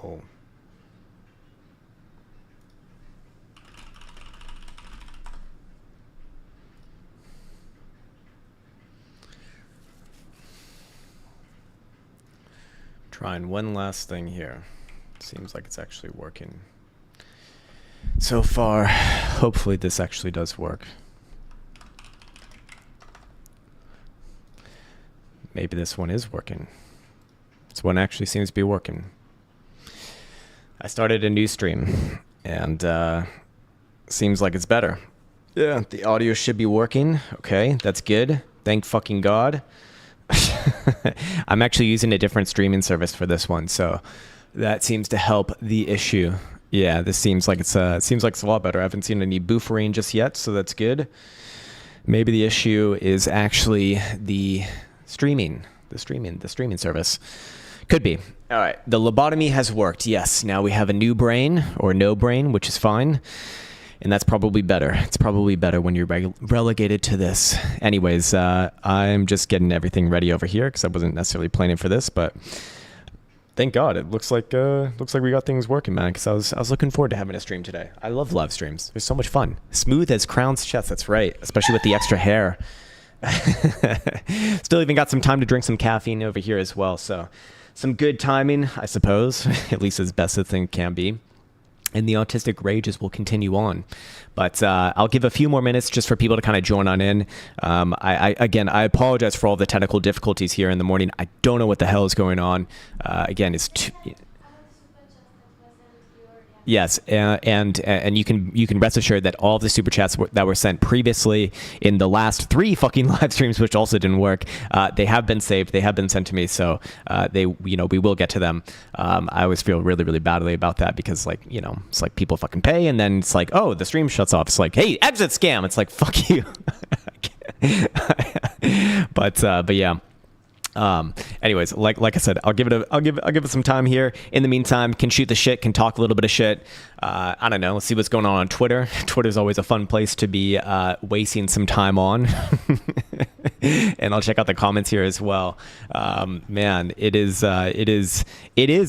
Oh. Trying one last thing here. Seems like it's actually working. So far, hopefully this actually does work. Maybe this one is working. This one actually seems to be working. I started a new stream, and seems like it's better. Yeah, the audio should be working. Okay, that's good. Thank fucking God. I'm actually using a different streaming service for this one, so that seems to help the issue. Yeah, this seems like it's a lot better. I haven't seen any buffering just yet, so that's good. Maybe the issue is actually the streaming service. Could be. All right, the lobotomy has worked. Yes, now we have a new brain or no brain, which is fine. And that's probably better. It's probably better when you're relegated to this. Anyways, I'm just getting everything ready over here because I wasn't necessarily planning for this, but thank God it looks like we got things working, man. Because I was looking forward to having a stream today. I love live streams. They're so much fun. Smooth as Krown's chest. That's right, especially with the extra hair. Still even got some time to drink some caffeine over here as well. So some good timing, I suppose, at least as best as thing can be. And the autistic rages will continue on. But I'll give a few more minutes just for people to kind of join on in. Again, I apologize for all the technical difficulties here in the morning. I don't know what the hell is going on. Again, it's too... Yes, and you can rest assured that all of the super chats that were sent previously in the last 3 fucking live streams, which also didn't work, they have been saved. They have been sent to me, so we will get to them. I always feel really, really badly about that because, like, it's like people fucking pay, and then it's like, oh, the stream shuts off. It's like, hey, exit scam. It's like, fuck you. But yeah. Anyways, like I said, I'll give it some time here. In the meantime, can shoot the shit, can talk a little bit of shit. I don't know. Let's see what's going on Twitter. Twitter's always a fun place to be wasting some time on. And I'll check out the comments here as well. Man, it is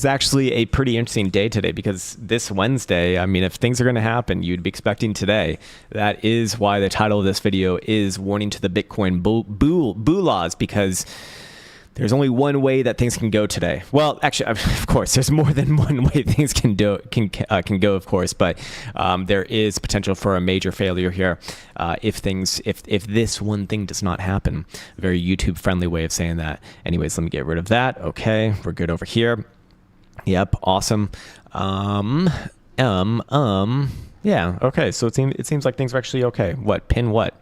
actually a pretty interesting day today because this Wednesday, I mean, if things are going to happen, you'd be expecting today. That is why the title of this video is Warning to the Bitcoin Bullahs, because there's only one way that things can go today. Well, actually, of course, there's more than one way things can go, of course. But there is potential for a major failure here if this one thing does not happen. A very YouTube-friendly way of saying that. Anyways, let me get rid of that. Okay, we're good over here. Yep, awesome. Yeah. Okay, so it seems like things are actually okay. What? Pin what?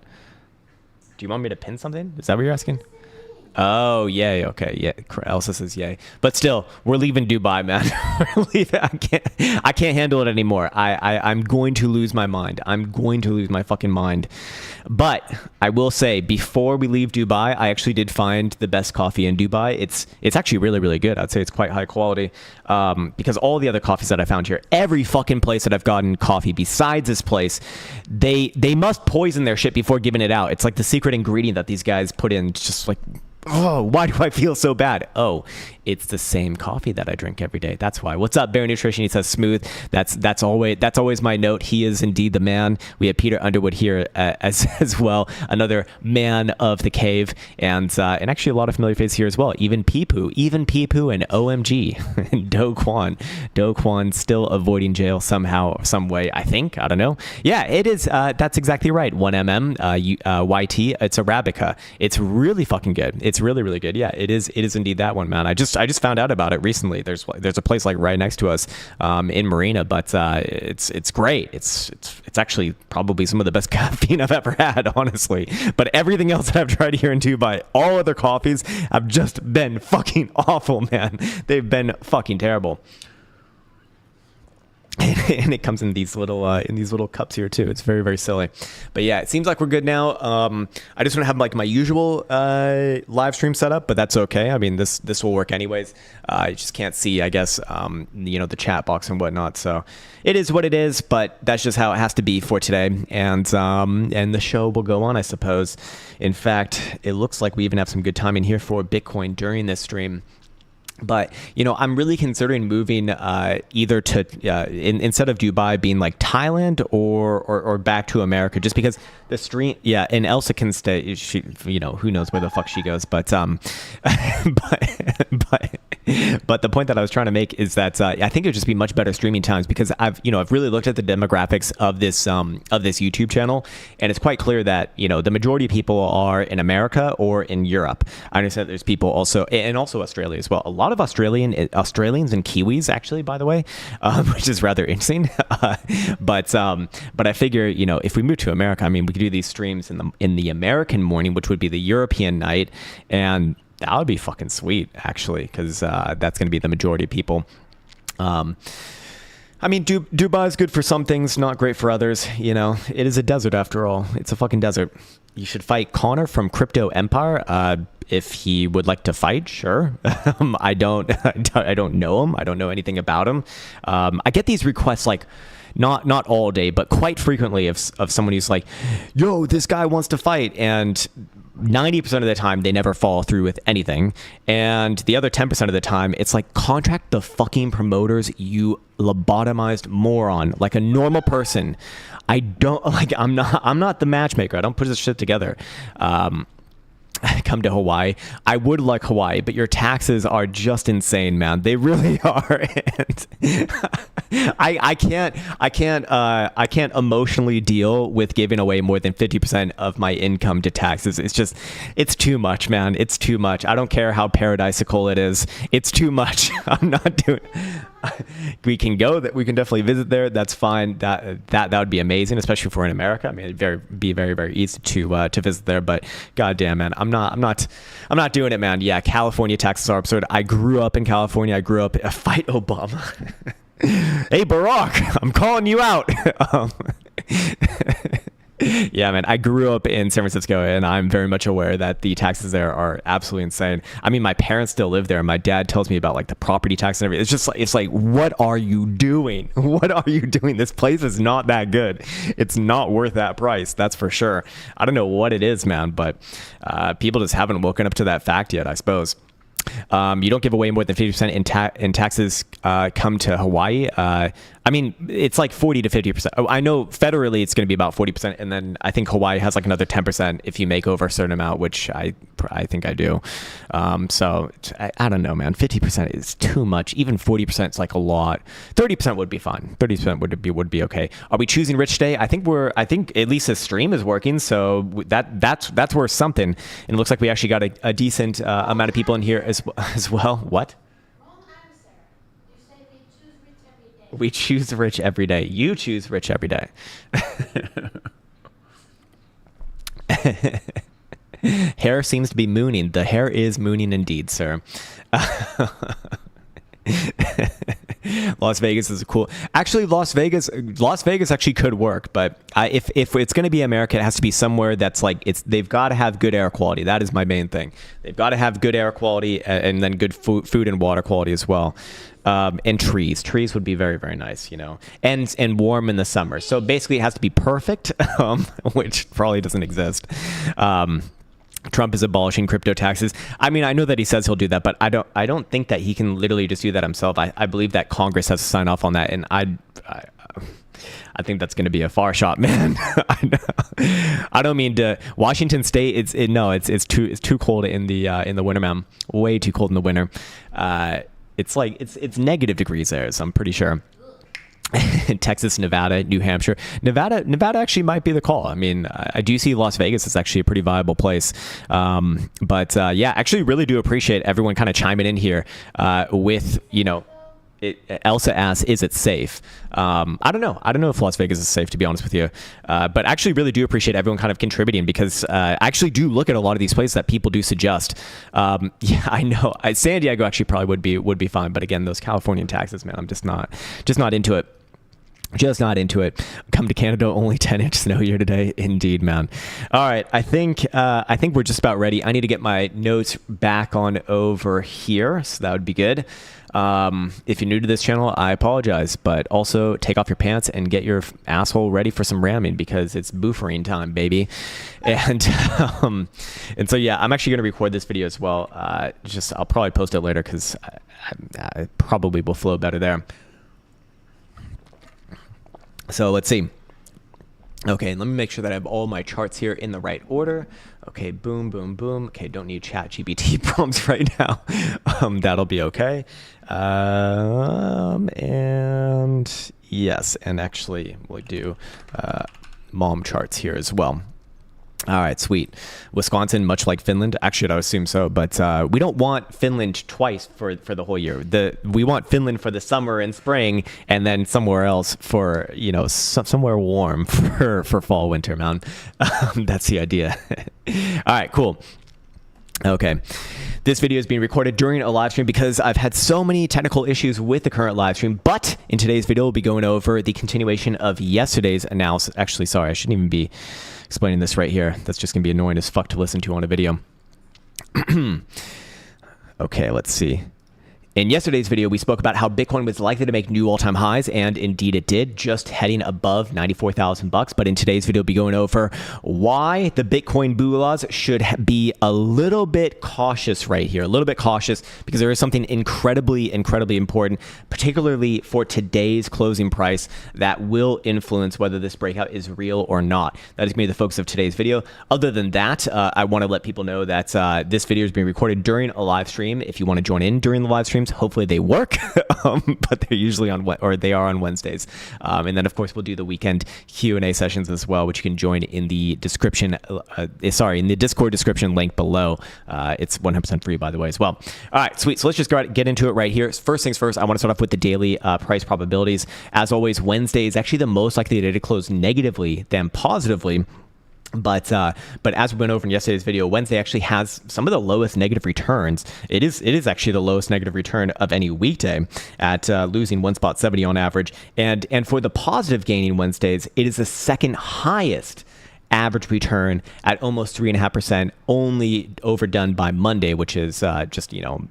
Do you want me to pin something? Is that what you're asking? Oh, yay. Okay. Yeah. Elsa says yay. But still, we're leaving Dubai, man. We're leaving. I can't handle it anymore. I'm going to lose my mind. I'm going to lose my fucking mind. But I will say, before we leave Dubai, I actually did find the best coffee in Dubai. It's actually really, really good. I'd say it's quite high quality. Because all the other coffees that I found here, every fucking place that I've gotten coffee besides this place, they must poison their shit before giving it out. It's like the secret ingredient that these guys put in. It's just like, oh, why do I feel so bad? Oh, it's the same coffee that I drink every day. That's why. What's up, Bear Nutrition? He says smooth. That's always my note. He is indeed the man. We have Peter Underwood here as well, another man of the cave, and actually a lot of familiar faces here as well. Even Peepoo and OMG and Do Kwon still avoiding jail somehow, some way. I think. I don't know. Yeah, it is. That's exactly right. 1mm YT. It's Arabica. It's really fucking good. It's really, really good. Yeah, it is indeed that one, man. I just found out about it recently. There's a place like right next to us in Marina, but it's great. It's actually probably some of the best caffeine I've ever had, honestly. But everything else that I've tried here in Dubai, all other coffees have just been fucking awful, man. They've been fucking terrible. And it comes in these little cups here too. It's very, very silly. But yeah, it seems like we're good now. I just want to have like my usual live stream setup, but that's okay. I mean, this will work anyways. I just can't see, I guess, the chat box and whatnot. So it is what it is, but that's just how it has to be for today. And the show will go on, I suppose. In fact, it looks like we even have some good timing here for Bitcoin during this stream. But I'm really considering moving either to instead of Dubai, being like Thailand or back to America, just because the stream. Yeah, and Elsa can stay. She, who knows where the fuck she goes. But but the point that I was trying to make is that I think it would just be much better streaming times, because I've really looked at the demographics of this YouTube channel, and it's quite clear that the majority of people are in America or in Europe. I understand there's people also, and also Australia as well. A lot of Australians and Kiwis, actually, by the way, which is rather interesting. But I figure, if we move to America, I mean, we could do these streams in the American morning, which would be the European night, and that would be fucking sweet, actually, because that's going to be the majority of people. I mean, Dubai is good for some things, not great for others. It is a desert after all. It's a fucking desert. You should fight Connor from Crypto Empire. If he would like to fight, sure. I don't know him. I don't know anything about him. I get these requests like not all day, but quite frequently of someone who's like, yo, this guy wants to fight. And 90% of the time, they never follow through with anything. And the other 10% of the time, it's like, contract the fucking promoters, you lobotomized moron. Like a normal person. I'm not the matchmaker. I don't put this shit together. Come to Hawaii. I would like Hawaii, but your taxes are just insane, man. They really are. And I can't emotionally deal with giving away more than 50% of my income to taxes. It's too much, man. It's too much. I don't care how paradisical it is. It's too much. I'm not doing. We can definitely visit there. That's fine. That would be amazing, especially if we're in America. I mean, it'd be very, very easy to visit there. But goddamn, man, I'm not doing it, man. Yeah, California taxes are absurd. I grew up in California. I grew up. Fight Obama. Hey, Barack, I'm calling you out. Yeah, man, I grew up in San Francisco, and I'm very much aware that the taxes there are absolutely insane. I mean, my parents still live there. My dad tells me about like the property tax and everything. It's like, what are you doing? What are you doing? This place is not that good. It's not worth that price. That's for sure. I don't know what it is, man, but people just haven't woken up to that fact yet, I suppose. You don't give away more than 50% in taxes come to Hawaii. I mean, it's like 40 to 50%. Oh, I know federally it's going to be about 40%, and then I think Hawaii has like another 10% if you make over a certain amount, which I think I do. So I don't know, man. 50% is too much. Even 40% is like a lot. 30% would be fine. 30% would be okay. Are we choosing rich today? I think at least the stream is working, so that's worth something. And it looks like we actually got a decent amount of people in here as well. What? We choose rich every day. You choose rich every day. Hair seems to be mooning. The hair is mooning indeed, sir. Las Vegas is cool. Actually, Las Vegas actually could work, but if it's going to be America, it has to be somewhere that's like they've got to have good air quality. That is my main thing. They've got to have good air quality and then good food and water quality as well. And trees would be very, very nice, and warm in the summer. So basically it has to be perfect, which probably doesn't exist. Trump is abolishing crypto taxes. I mean, I know that he says he'll do that, but I don't think that he can literally just do that himself. I believe that Congress has to sign off on that, and I think that's going to be a far shot, man. I don't mean to. Washington State, it's too cold in the winter, man. Way too cold in the winter. It's like it's negative degrees there, so I'm pretty sure. Texas, Nevada, New Hampshire. Nevada actually might be the call. I mean, I do see Las Vegas is actually a pretty viable place. But actually really do appreciate everyone kind of chiming in here with, Elsa asks, is it safe? I don't know. I don't know if Las Vegas is safe, to be honest with you. But actually really do appreciate everyone kind of contributing, because I actually do look at a lot of these places that people do suggest. Yeah, I know. San Diego actually probably would be fine. But again, those Californian taxes, man, I'm just not into it. Just not into it. Come to Canada, only 10-inch snow here today. Indeed, man. All right, I think we're just about ready. I need to get my notes back on over here, so that would be good. If you're new to this channel, I apologize, but also take off your pants and get your asshole ready for some ramming because it's boofering time, baby. And and so yeah, I'm actually going to record this video as well. I'll probably post it later because I probably will flow better there. So let's see. Okay, let me make sure that I have all my charts here in the right order. Okay, boom, boom, boom. Okay, don't need ChatGPT prompts right now. That'll be okay. And yes, and actually we'll do mom charts here as well. All right, sweet. Wisconsin, much like Finland, actually, I would assume so, but we don't want Finland twice for the whole year. We want Finland for the summer and spring, and then somewhere else for, you know, somewhere warm for fall, winter, man. That's the idea. All right, cool. Okay. This video is being recorded during a live stream because I've had so many technical issues with the current live stream, but in today's video, we'll be going over the continuation of yesterday's analysis. Actually, sorry, I shouldn't even be explaining this right here. That's just going to be annoying as fuck to listen to on a video. Okay, let's see. In yesterday's video, we spoke about how Bitcoin was likely to make new all-time highs, and indeed it did, just heading above 94,000 bucks. But in today's video, we'll be going over why the Bitcoin bulls should be a little bit cautious right here, a little bit cautious, because there is something incredibly important, particularly for today's closing price, that will influence whether this breakout is real or not. That is going to be the focus of today's video. Other than that, I want to let people know that this video is being recorded during a live stream. If you want to join in during the live stream, hopefully they work, but they're usually they are on Wednesdays. And then of course we'll do the weekend Q&A sessions as well, which you can join in the description, in the Discord description link below. It's 100% free, by the way, as well. All right, sweet. So let's just get into it right here. First things first, I want to start off with the daily price probabilities. As always, Wednesday is actually the most likely day to close negatively than positively. But as we went over in yesterday's video, Wednesday actually has some of the lowest negative returns. It is actually the lowest negative return of any weekday at losing 1.70 on average. And for the positive gaining Wednesdays, it is the second highest average return at almost 3.5%, only overdone by Monday, which is just, you know,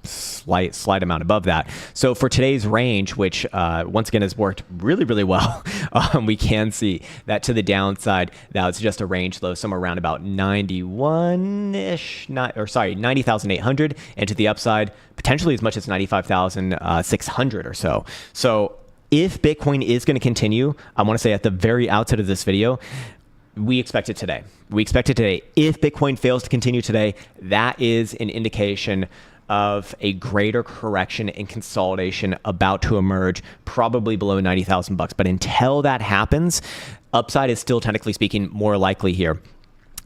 slight amount above that. So for today's range, which once again has worked really well, we can see that to the downside, now it's just a range low somewhere around about 90,800, and to the upside, potentially as much as 95,600 or so. So if Bitcoin is going to continue, I want to say at the very outset of this video, we expect it today. We expect it today. If Bitcoin fails to continue today, that is an indication of a greater correction and consolidation about to emerge, probably below 90,000 bucks. But until that happens, upside is still technically speaking more likely here.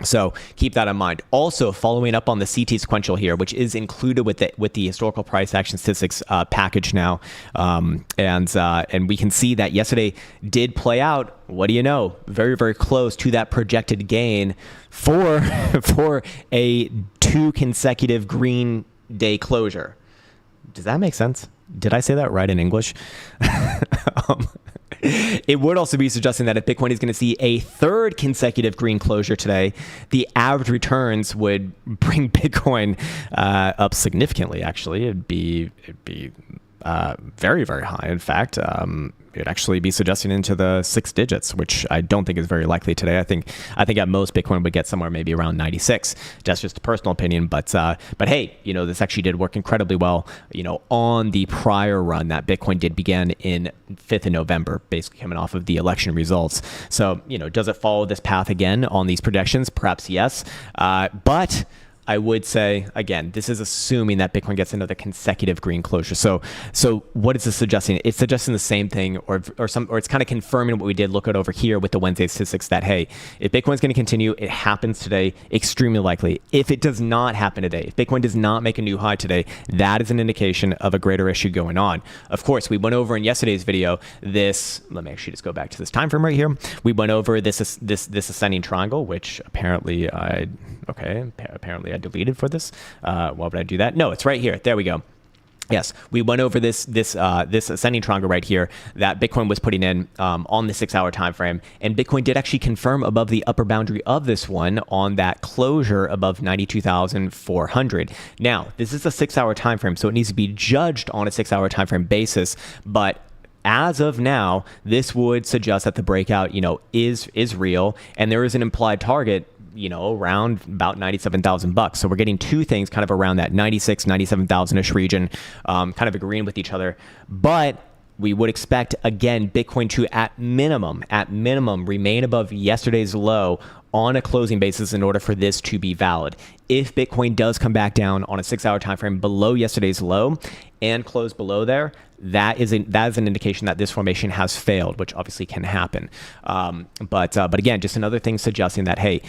So keep that in mind. Also, following up on the CT sequential here, which is included with the historical price action statistics package now, and we can see that yesterday did play out. What do you know? Very close to that projected gain for a 2 consecutive green day closure. Does that make sense? Did I say that right in English? It would also be suggesting that if Bitcoin is going to see a 3rd consecutive green closure today, the average returns would bring Bitcoin up significantly. Actually, it'd be very high. In fact, it'd actually be suggesting into the 6 digits, which I don't think is very likely today. I think at most Bitcoin would get somewhere maybe around 96. That's just a personal opinion, but hey, you know, this actually did work incredibly well, you know, on the prior run that Bitcoin did begin in 5th of November, basically coming off of the election results. So, you know, does it follow this path again on these projections? Perhaps yes, but I would say, again, this is assuming that Bitcoin gets another consecutive green closure. So what is this suggesting? It's suggesting the same thing, or it's kind of confirming what we did look at over here with the Wednesday statistics, that, hey, if Bitcoin's going to continue, it happens today, extremely likely. If it does not happen today, if Bitcoin does not make a new high today, that is an indication of a greater issue going on. Of course, we went over in yesterday's video let me actually just go back to this time frame right here. We went over this ascending triangle, which apparently I deleted for this. Why would I do that? No, it's right here. There we go. Yes, we went over this ascending triangle right here that Bitcoin was putting in on the 6-hour time frame, and Bitcoin did actually confirm above the upper boundary of this one on that closure above 92,400. Now, this is a 6-hour time frame, so it needs to be judged on a 6-hour time frame basis, but as of now, this would suggest that the breakout, is real, and there is an implied target, around about 97,000 bucks. So we're getting two things kind of around that 97,000-ish region, kind of agreeing with each other. But we would expect, again, Bitcoin to at minimum, remain above yesterday's low on a closing basis in order for this to be valid. If Bitcoin does come back down on a 6-hour time frame below yesterday's low and close below there, that is an indication that this formation has failed, which obviously can happen. But again, just another thing suggesting that, hey,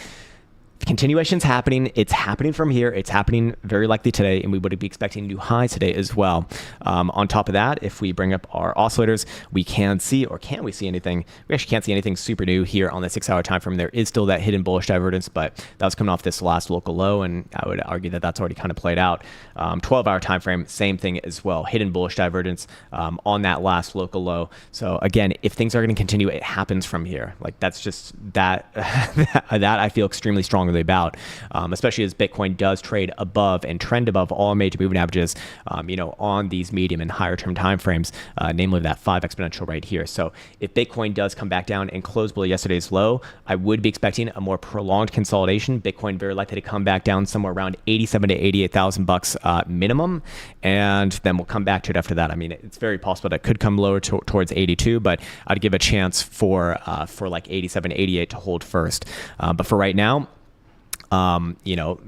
continuation's happening. It's happening from here. It's happening very likely today, and we would be expecting new highs today as well. On top of that, if we bring up our oscillators, we can see, or can we see anything? We actually can't see anything super new here on the 6-hour time frame. There is still that hidden bullish divergence, but that was coming off this last local low, and I would argue that that's already kind of played out. 12-hour time frame, same thing as well. Hidden bullish divergence on that last local low. So again, if things are going to continue, it happens from here. Like that's just that that I feel extremely strong about, especially as Bitcoin does trade above and trend above all major moving averages, on these medium and higher term timeframes, namely that 5 exponential right here. So if Bitcoin does come back down and close below yesterday's low, I would be expecting a more prolonged consolidation. Bitcoin very likely to come back down somewhere around 87 to 88,000 bucks minimum, and then we'll come back to it after that. I mean, it's very possible that it could come lower towards 82, but I'd give a chance for like 87, 88 to hold first. But for right now,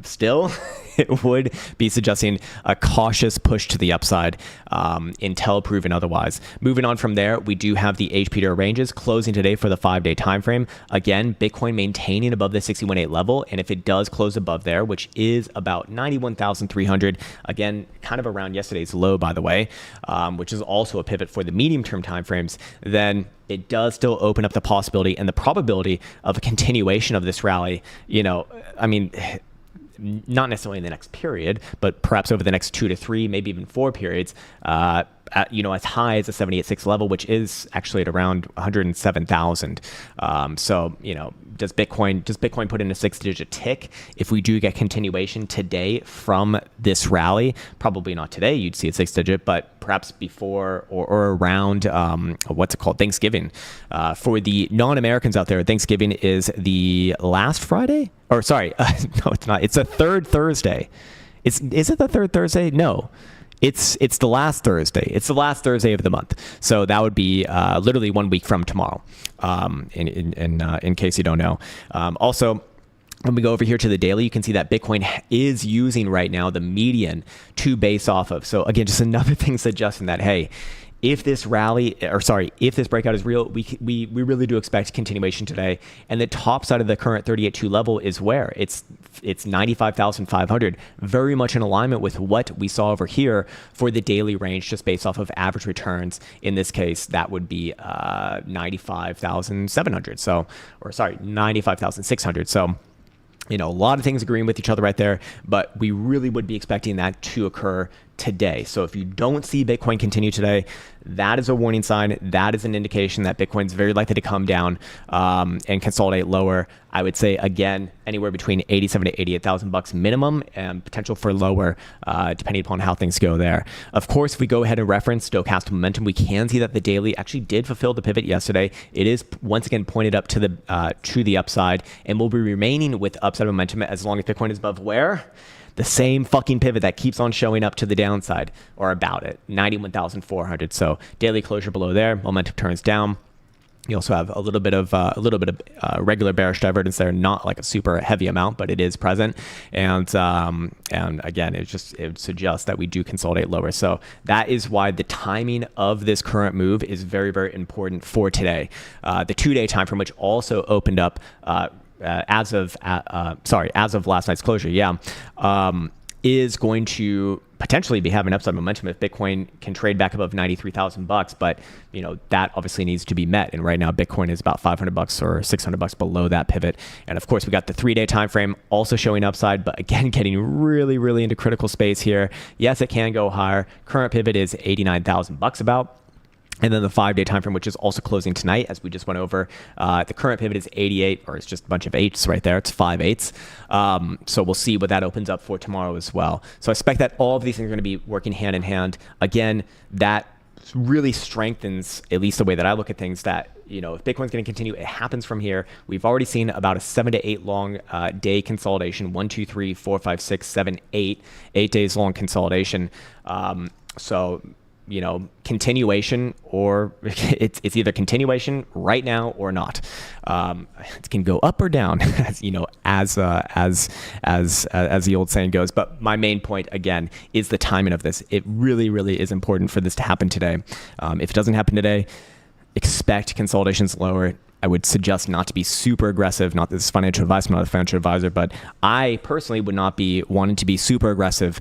still it would be suggesting a cautious push to the upside until proven otherwise. Moving on from there, we do have the HPDR ranges closing today for the 5-day time frame. Again, Bitcoin maintaining above the 61.8 level, and if it does close above there, which is about 91,300, again, kind of around yesterday's low, by the way, which is also a pivot for the medium-term timeframes, then it does still open up the possibility and the probability of a continuation of this rally. Not necessarily in the next period, but perhaps over the next 2 to 3, maybe even 4 periods, as high as the 78.6 level, which is actually at around 107,000. So, does Bitcoin put in a 6-digit tick if we do get continuation today from this rally? Probably not today. You'd see a 6-digit, but perhaps before or around Thanksgiving. For the non-Americans out there, Thanksgiving is the last Friday. Or sorry, no, it's not. It's a third Thursday. Is it the third Thursday? No. It's the last Thursday. It's the last Thursday of the month. So that would be literally 1 week from tomorrow. In case you don't know. Also, when we go over here to the daily, you can see that Bitcoin is using right now the median to base off of. So again, just another thing suggesting that, hey, if this breakout is real, we really do expect continuation today. And the top side of the current 38.2 level is where? It's 95,500, very much in alignment with what we saw over here for the daily range, just based off of average returns. In this case, that would be 95,700. 95,600. So, a lot of things agreeing with each other right there, but we really would be expecting that to occur today. So if you don't see Bitcoin continue today, that is a warning sign. That is an indication that Bitcoin's very likely to come down and consolidate lower. I would say, again, anywhere between 87 to 88,000 bucks minimum, and potential for lower, depending upon how things go there. Of course, if we go ahead and reference stochastic momentum, we can see that the daily actually did fulfill the pivot yesterday. It is once again pointed up to the upside, and will be remaining with upside momentum as long as Bitcoin is above where? The same fucking pivot that keeps on showing up to the downside, or about it, 91,400. So daily closure below there, momentum turns down. You also have a little bit of regular bearish divergence there, not like a super heavy amount, but it is present. And again, it would suggest that we do consolidate lower. So that is why the timing of this current move is very, very important for today. The 2-day time frame, which also opened up as of last night's closure, is going to potentially be having upside momentum if Bitcoin can trade back above 93,000 bucks, but that obviously needs to be met. And right now Bitcoin is about 500 bucks or 600 bucks below that pivot. And of course we got the 3-day time frame also showing upside, but again getting really, really into critical space here. Yes, it can go higher. Current pivot is 89,000 bucks about. And then the 5-day time frame, which is also closing tonight, as we just went over. The current pivot is 88, or it's just a bunch of 8s right there. It's 5 8s. So we'll see what that opens up for tomorrow as well. So I expect that all of these things are going to be working hand in hand. Again, that really strengthens, at least the way that I look at things, that if Bitcoin's going to continue, it happens from here. We've already seen about a 7 to 8 long day consolidation. 1, 2, 3, 4, 5, 6, 7, 8. 8 days long consolidation. So continuation, or it's either continuation right now or not. It can go up or down, as the old saying goes. But my main point again is the timing of this. It really, really is important for this to happen today. If it doesn't happen today, expect consolidations lower. I would suggest not to be super aggressive. Not this is financial advice, I'm not a financial advisor, but I personally would not be wanting to be super aggressive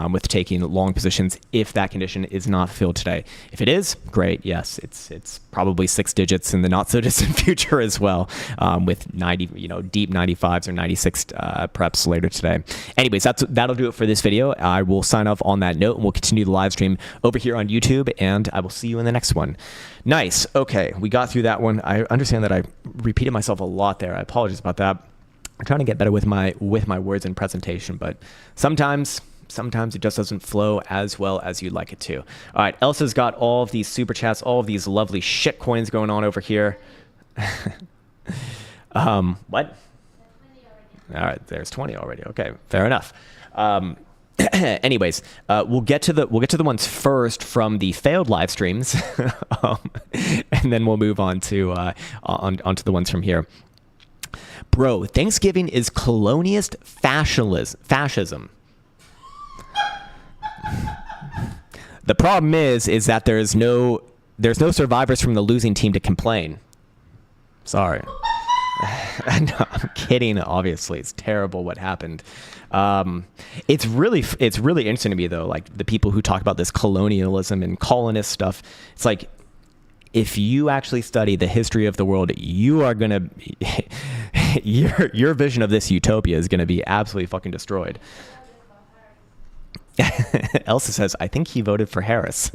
with taking long positions if that condition is not filled today. If it is, great. Yes, it's probably 6 digits in the not so distant future as well, with 90, deep 95s or 96 preps later today. Anyways, that'll do it for this video. I will sign off on that note, and we'll continue the live stream over here on YouTube, and I will see you in the next one. Nice. Okay, we got through that one. I understand that I repeated myself a lot there. I apologize about that. I'm trying to get better with my words and presentation, but sometimes it just doesn't flow as well as you'd like it to. All right, Elsa's got all of these super chats, all of these lovely shit coins going on over here. What? All right, there's 20 already. Okay, fair enough. Anyways, we'll get to the ones first from the failed live streams, and then we'll move on to onto the ones from here. Bro, Thanksgiving is colonialist fascism. The problem is that there's no survivors from the losing team to complain. Sorry. No, I'm kidding. Obviously, it's terrible what happened. It's really interesting to me though, like the people who talk about this colonialism and colonist stuff. It's like, if you actually study the history of the world, you are gonna your vision of this utopia is gonna be absolutely fucking destroyed. Elsa says, I think he voted for Harris.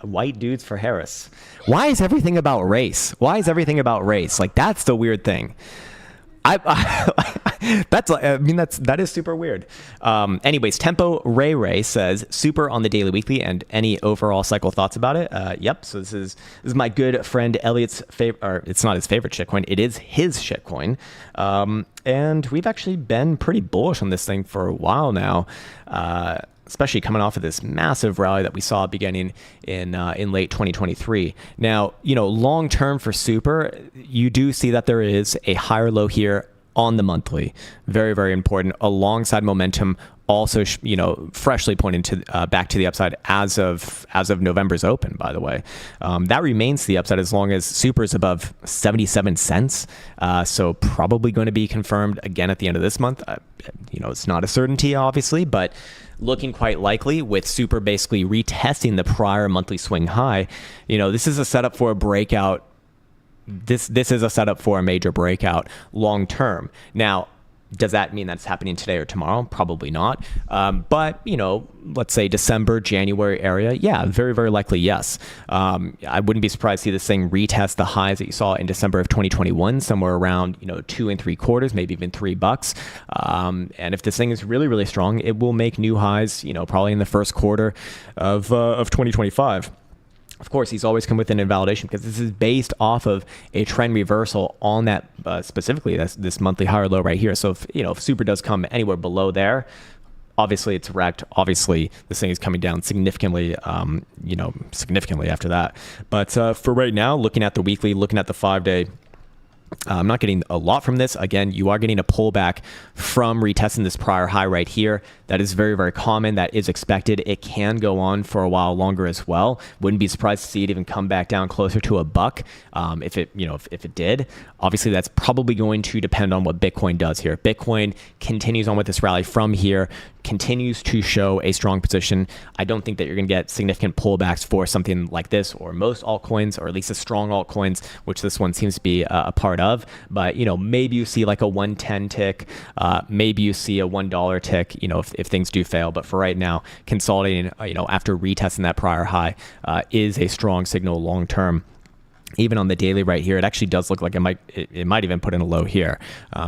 White dudes for Harris. Why is everything about race? Like, that's the weird thing. That is super weird. Anyways, Tempo Ray says super on the daily, weekly, and any overall cycle thoughts about it. Yep. So this is my good friend Elliot's favorite, or it's not his favorite shitcoin. It is his shitcoin. And we've actually been pretty bullish on this thing for a while now. Especially coming off of this massive rally that we saw beginning in late 2023. Now, long term for super, you do see that there is a higher low here on the monthly. Very, very important. Alongside momentum, also, freshly pointing to back to the upside as of November's open. By the way, that remains the upside as long as super is above 77 cents. So probably going to be confirmed again at the end of this month. It's not a certainty, obviously, but looking quite likely, with super basically retesting the prior monthly swing high. This is a setup for a breakout. This is a setup for a major breakout long term. Now, does that mean that's happening today or tomorrow? Probably not. But, let's say December, January area. Yeah, very, very likely, yes. I wouldn't be surprised to see this thing retest the highs that you saw in December of 2021, somewhere around, 2 3/4, maybe even $3. And if this thing is really, really strong, it will make new highs, probably in the first quarter of 2025. Of course, he's always come with an invalidation because this is based off of a trend reversal on that specifically. That's this monthly higher low right here. So if super does come anywhere below there, obviously it's wrecked. Obviously, this thing is coming down significantly, significantly after that. But for right now, looking at the weekly, looking at the 5-day, I'm not getting a lot from this. Again, you are getting a pullback from retesting this prior high right here. That is very, very common. That is expected. It can go on for a while longer as well. Wouldn't be surprised to see it even come back down closer to $1 if it, if it did. Obviously, that's probably going to depend on what Bitcoin does here. Bitcoin continues on with this rally from here, continues to show a strong position. I don't think that you're going to get significant pullbacks for something like this or most altcoins, or at least the strong altcoins, which this one seems to be a part of. But, maybe you see like a 110 tick, maybe you see a $1 tick, if things do fail. But for right now, consolidating, after retesting that prior high, is a strong signal long term. Even on the daily right here, it actually does look like it might even put in a low here.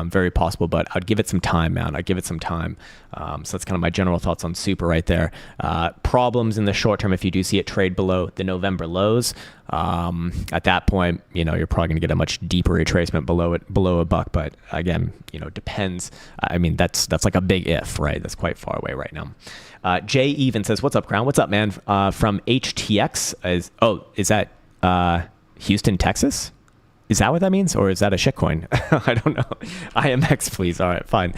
Very possible, but I'd give it some time, man. I'd give it some time. So that's kind of my general thoughts on Super right there. Problems in the short term, if you do see it trade below the November lows, at that point, you're probably going to get a much deeper retracement below $1. But again, depends. I mean, that's like a big if, right? That's quite far away right now. Jay even says, "What's up, Krown? What's up, man?" From HTX is that Houston, Texas? Is that what that means? Or is that a shitcoin? I don't know. IMX, please. All right, fine.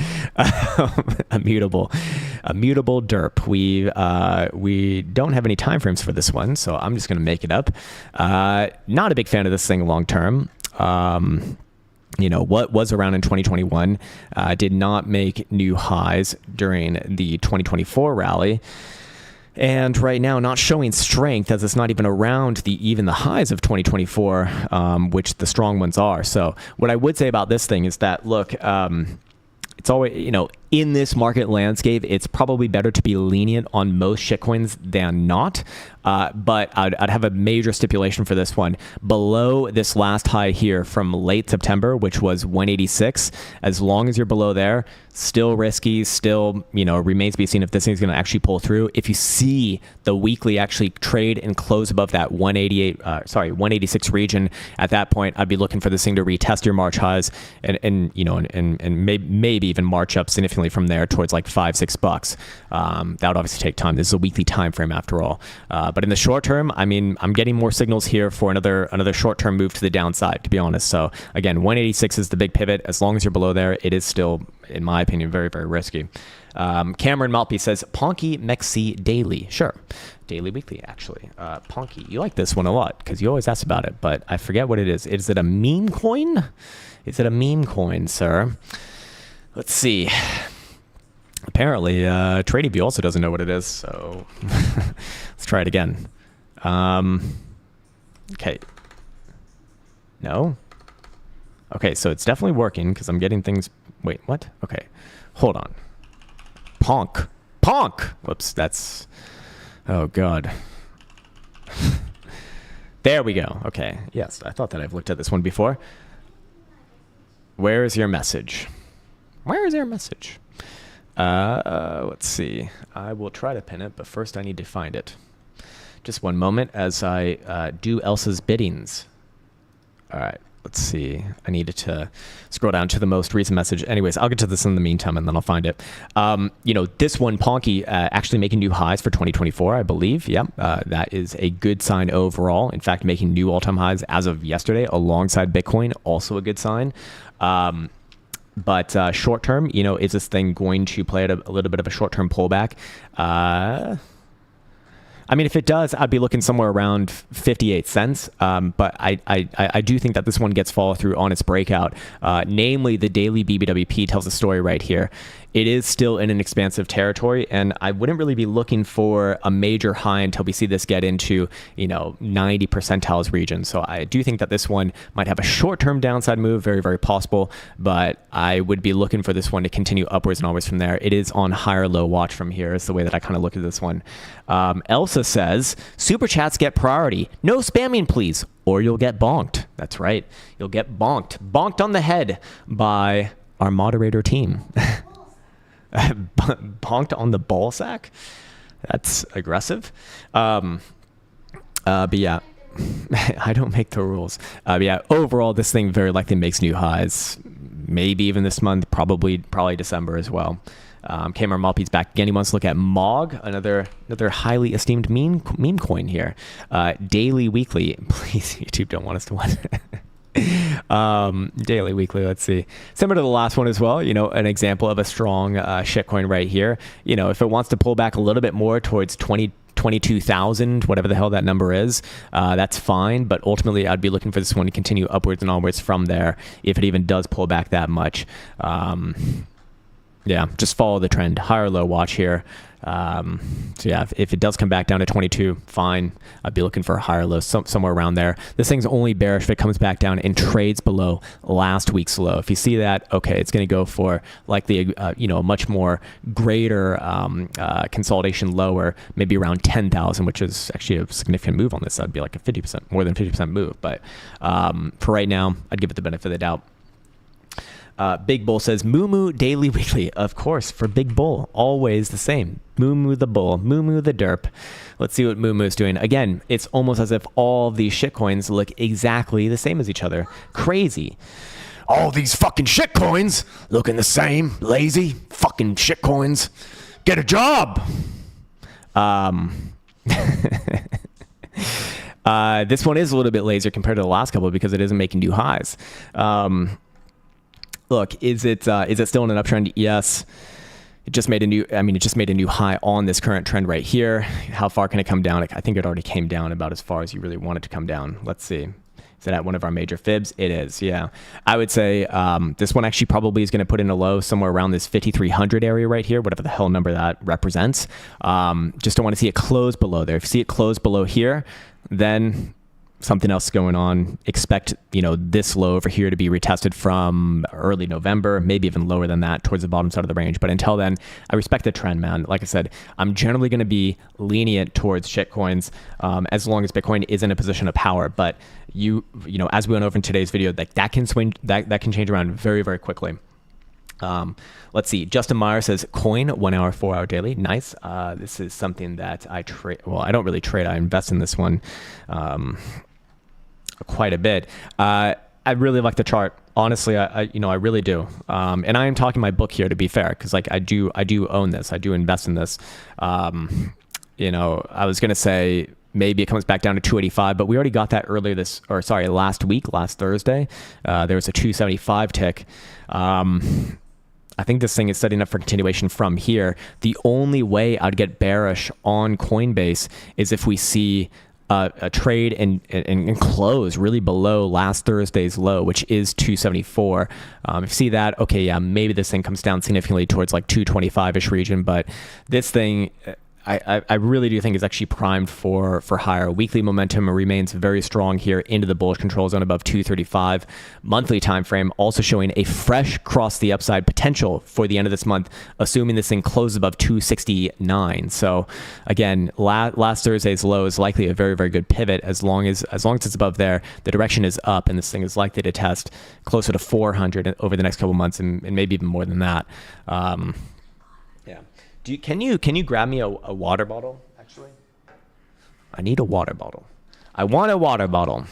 Immutable derp. We don't have any time frames for this one, so I'm just going to make it up. Not a big fan of this thing long term. What was around in 2021 did not make new highs during the 2024 rally. And right now, not showing strength, as it's not even around even the highs of 2024, which the strong ones are. So what I would say about this thing is that, look, it's always, in this market landscape, it's probably better to be lenient on most shitcoins than not. But I'd have a major stipulation for this one. Below this last high here from late September, which was 186, as long as you're below there, still risky, still, remains to be seen if this thing's going to actually pull through. If you see the weekly actually trade and close above that 186 region, at that point, I'd be looking for this thing to retest your March highs and maybe even march up significantly from there towards like $5-6. That would obviously take time. This is a weekly time frame after all. But in the short term, I mean, I'm getting more signals here for another short-term move to the downside, to be honest. So again, 186 is the big pivot. As long as you're below there, it is still, in my opinion, very, very risky. Cameron Maltby says, Ponky Mexi Daily. Sure. Daily, weekly, actually. Ponky, you like this one a lot because you always ask about it, but I forget what it is. Is it a meme coin? Is it a meme coin, sir? Let's see. Apparently, TradingView also doesn't know what it is, so let's try it again. Okay. No? Okay, so it's definitely working because I'm getting things... Wait, what? Okay. Hold on. Ponk. Whoops, that's... Oh, God. There we go. Okay, yes, I thought that I've looked at this one before. Where is your message? Let's see. I will try to pin it, but first I need to find it. Just one moment as I do Elsa's biddings. All right, let's see. I needed to scroll down to the most recent message. Anyways, I'll get to this in the meantime, and then I'll find it. This one, Ponky, actually making new highs for 2024, I believe. Yeah, that is a good sign overall. In fact, making new all-time highs as of yesterday alongside Bitcoin, also a good sign. But short term, is this thing going to play at a little bit of a short term pullback? I mean, if it does, I'd be looking somewhere around 58 cents. But I do think that this one gets follow through on its breakout. Namely, the daily BBWP tells a story right here. It is still in an expansive territory, and I wouldn't really be looking for a major high until we see this get into, 90 percentiles region. So I do think that this one might have a short-term downside move, very, very possible, but I would be looking for this one to continue upwards and always from there. It is on higher low watch from here is the way that I kind of look at this one. Elsa says, super chats get priority. No spamming, please, or you'll get bonked. That's right. You'll get bonked. Bonked on the head by our moderator team. Bonked on the ball sack? That's aggressive. But yeah, I don't make the rules. But yeah, overall, this thing very likely makes new highs. Maybe even this month, probably December as well. Cameron Malpy's back again. He wants to look at MOG, another highly esteemed meme coin here. Daily, weekly. Please, YouTube don't want us to watch it. Daily, weekly, let's see. Similar to the last one as well, you know, an example of a strong shitcoin right here. You know, if it wants to pull back a little bit more towards 22,000, whatever the hell that number is, that's fine. But ultimately, I'd be looking for this one to continue upwards and onwards from there if it even does pull back that much. Yeah, just follow the trend. High or low watch here. So yeah, if it does come back down to 22, fine. I'd be looking for a higher low, somewhere around there. This thing's only bearish if it comes back down and trades below last week's low. If you see that, okay, it's going to go for likely, you know, a much more greater consolidation lower, maybe around 10,000, which is actually a significant move on this. That'd be like a 50%, more than 50% move. But for right now, I'd give it the benefit of the doubt. Big Bull says, Moo daily, weekly. Of course, for Big Bull, always the same. Moo the bull, moo the derp. Let's see what Moo's doing. Again, it's almost as if all of these shitcoins look exactly the same as each other. Crazy. All these fucking shitcoins looking the same. Lazy fucking shitcoins. Get a job. This one is a little bit lazier compared to the last couple because it isn't making new highs. Look, is it still in an uptrend? Yes. It just made a new high on this current trend right here. How far can it come down? I think it already came down about as far as you really want it to come down. Let's see. Is it at one of our major fibs? It is, yeah. I would say this one actually probably is going to put in a low somewhere around this 5,300 area right here, whatever the hell number that represents. Just don't want to see it close below there. If you see it close below here, then something else going on. Expect, you know, this low over here to be retested from early November, maybe even lower than that towards the bottom side of the range. But until then, I respect the trend, man. Like I said, I'm generally going to be lenient towards shitcoins as long as Bitcoin is in a position of power. But you know, as we went over in today's video, that can swing, that can change around very, very quickly. Let's see. Justin Meyer says coin 1 hour, 4 hour daily. Nice. This is something that I trade. Well, I don't really trade. I invest in this one. Quite a bit. I really like the chart. Honestly, I really do. And I am talking my book here, to be fair, because like I do own this. I do invest in this. You know, I was gonna say maybe it comes back down to 285, but we already got that last week, last Thursday. There was a 275 tick. I think this thing is setting up for continuation from here. The only way I'd get bearish on Coinbase is if we see a trade and close really below last Thursday's low, which is 274. If you see that, okay, yeah, maybe this thing comes down significantly towards like 225-ish region, but this thing, I really do think is actually primed for higher. Weekly momentum remains very strong here into the bullish control zone above 235. Monthly time frame also showing a fresh cross the upside potential for the end of this month, assuming this thing closes above 269. So again, last Thursday's low is likely a very, very good pivot. As long as it's above there, the direction is up, and this thing is likely to test closer to 400 over the next couple months, and maybe even more than that. Yeah. Can you grab me a water bottle, actually? I need a water bottle. I want a water bottle.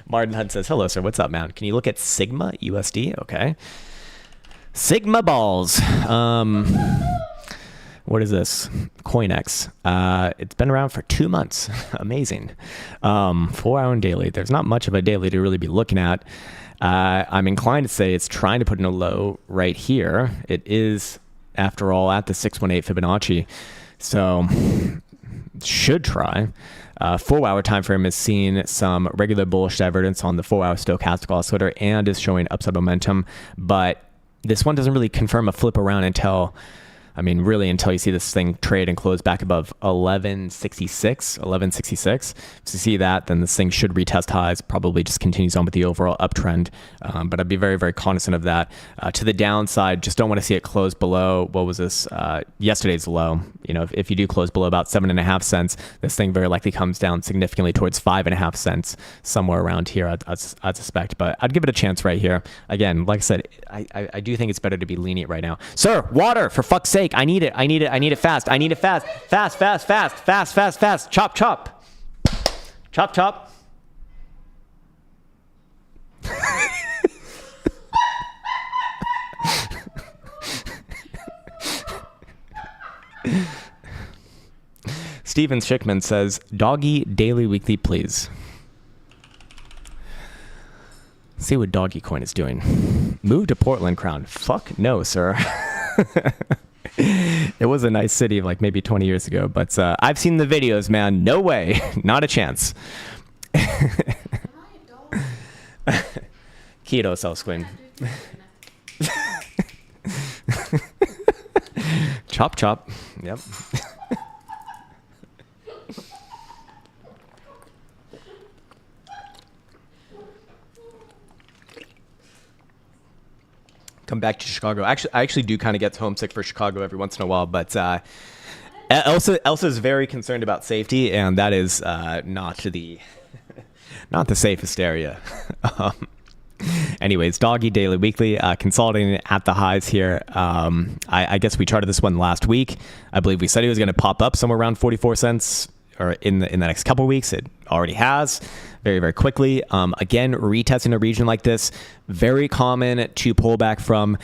Martin Hunt says, hello, sir. What's up, man? Can you look at Sigma USD? Okay. Sigma balls. What is this? CoinX. It's been around for 2 months. Amazing. 4 hour and daily. There's not much of a daily to really be looking at. I'm inclined to say it's trying to put in a low right here. It is, after all, at the 618 Fibonacci. So should try. 4 hour time frame is seeing some regular bullish divergence on the 4 hour stochastic oscillator and is showing upside momentum. But this one doesn't really confirm a flip around until you see this thing trade and close back above 1166. If you see that, then this thing should retest highs, probably just continues on with the overall uptrend. But I'd be very, very cognizant of that. To the downside, just don't want to see it close below, what was this, yesterday's low. You know, if you do close below about 7.5 cents, this thing very likely comes down significantly towards 5.5 cents, somewhere around here, I'd suspect. But I'd give it a chance right here. Again, like I said, I do think it's better to be lenient right now. Sir, water, for fuck's sake. I need it fast. Fast. Chop. Steven Schickman says, doggy daily, weekly, please. see what Doggy Coin is doing. Move to Portland, Krown. Fuck no, sir. It was a nice city like maybe 20 years ago, but I've seen the videos, man. No way. Not a chance. Keto self queen. Chop chop. Yep. Come back to Chicago. I actually do kind of get homesick for Chicago every once in a while, but Elsa's very concerned about safety, and that is not the safest area. Anyways, Doggy Daily Weekly, consolidating at the highs here. I guess we charted this one last week. I believe we said it was going to pop up somewhere around 44 cents or in the next couple of weeks. It already has very, very quickly. Again, retesting a region like this, very common to pull back from.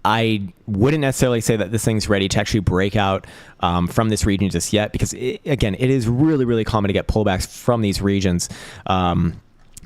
I wouldn't necessarily say that this thing's ready to actually break out from this region just yet, because again, it is really, really common to get pullbacks from these regions.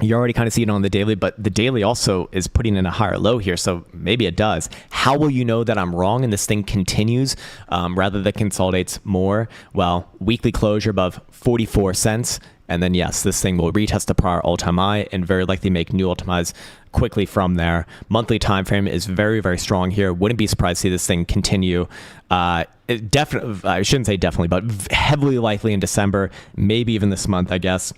You already kind of see it on the daily, but the daily also is putting in a higher low here, so maybe it does. How will you know that I'm wrong and this thing continues rather than consolidates more? Well, weekly closure above 44 cents, and then yes, this thing will retest the prior all-time high and very likely make new all-time highs quickly from there. Monthly time frame is very, very strong here. Wouldn't be surprised to see this thing continue. Definitely, I shouldn't say definitely, but heavily likely in December, maybe even this month, I guess.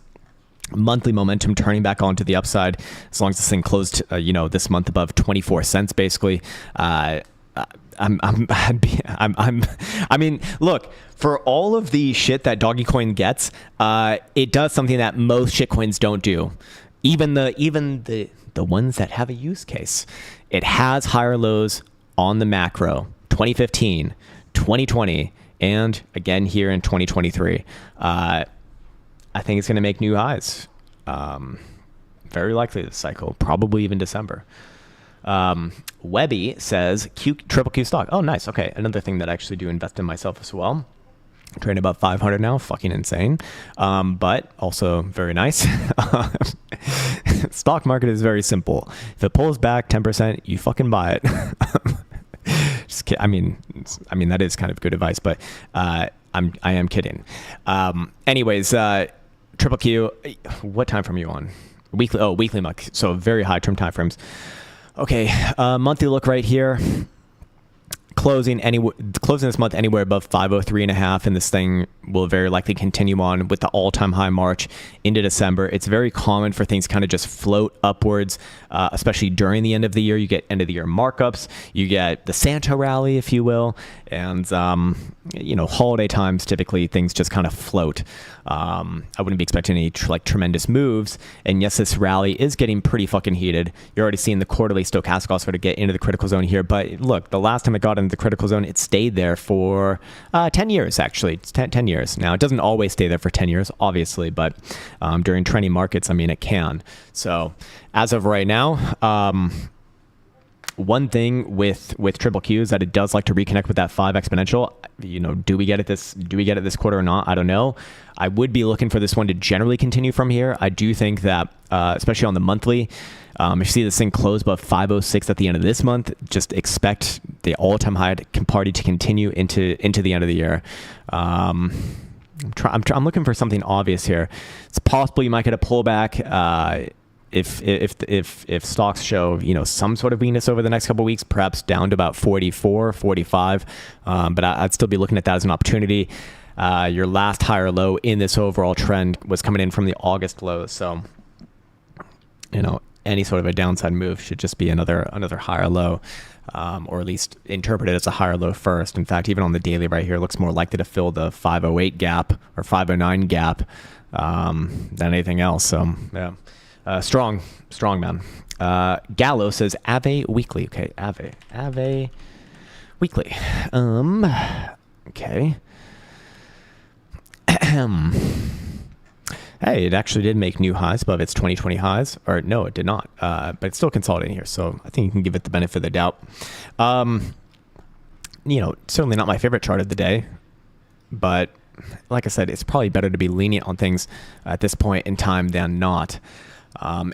Monthly momentum turning back onto the upside as long as this thing closed, this month above 24 cents, basically. I mean, look, for all of the shit that Doggy Coin gets, it does something that most shitcoins don't do. Even the ones that have a use case. It has higher lows on the macro, 2015, 2020, and again here in 2023. I think it's going to make new highs. Very likely this cycle, probably even December. Webby says triple Q stock. Oh, nice. Okay, another thing that I actually do invest in myself as well. Trading about 500 now, fucking insane, but also very nice. Stock market is very simple. If it pulls back 10%, you fucking buy it. Just kidding. I mean that is kind of good advice, but I am kidding. Anyways, triple Q. What time frame are you on? Weekly. Oh, weekly month. So very high term time frames. Okay, monthly look right here. Closing this month anywhere above 503.5, and this thing will very likely continue on with the all-time high March into December. It's very common for things kind of just float upwards, especially during the end of the year. You get end of the year markups, you get the Santa rally, if you will, and holiday times typically things just kind of float. I wouldn't be expecting any tremendous moves. And yes, this rally is getting pretty fucking heated. You're already seeing the quarterly stochastic also to get into the critical zone here. But look, the last time it got into the critical zone, it stayed there for 10 years, actually. It's 10 years. Now, it doesn't always stay there for 10 years, obviously, but during trending markets, I mean, it can. So as of right now, one thing with triple Q is that it does like to reconnect with that 5 exponential. Do we get it this quarter or not? I don't know. I would be looking for this one to generally continue from here. I do think that, especially on the monthly, if you see this thing close above 506 at the end of this month, just expect the all-time high party to continue into the end of the year. I'm looking for something obvious here. It's possible you might get a pullback. If stocks show some sort of weakness over the next couple of weeks, perhaps down to about 44, 45, but I'd still be looking at that as an opportunity. Your last higher low in this overall trend was coming in from the August low, so any sort of a downside move should just be another higher low, or at least interpret it as a higher low first. In fact, even on the daily right here, it looks more likely to fill the 508 gap or 509 gap than anything else. So yeah. Strong man. Gallo says Ave Weekly. Okay, Ave Weekly. Okay. Hey, it actually did make new highs above its 2020 highs. Or no, it did not. But it's still consolidating here, so I think you can give it the benefit of the doubt. Certainly not my favorite chart of the day, but like I said, it's probably better to be lenient on things at this point in time than not.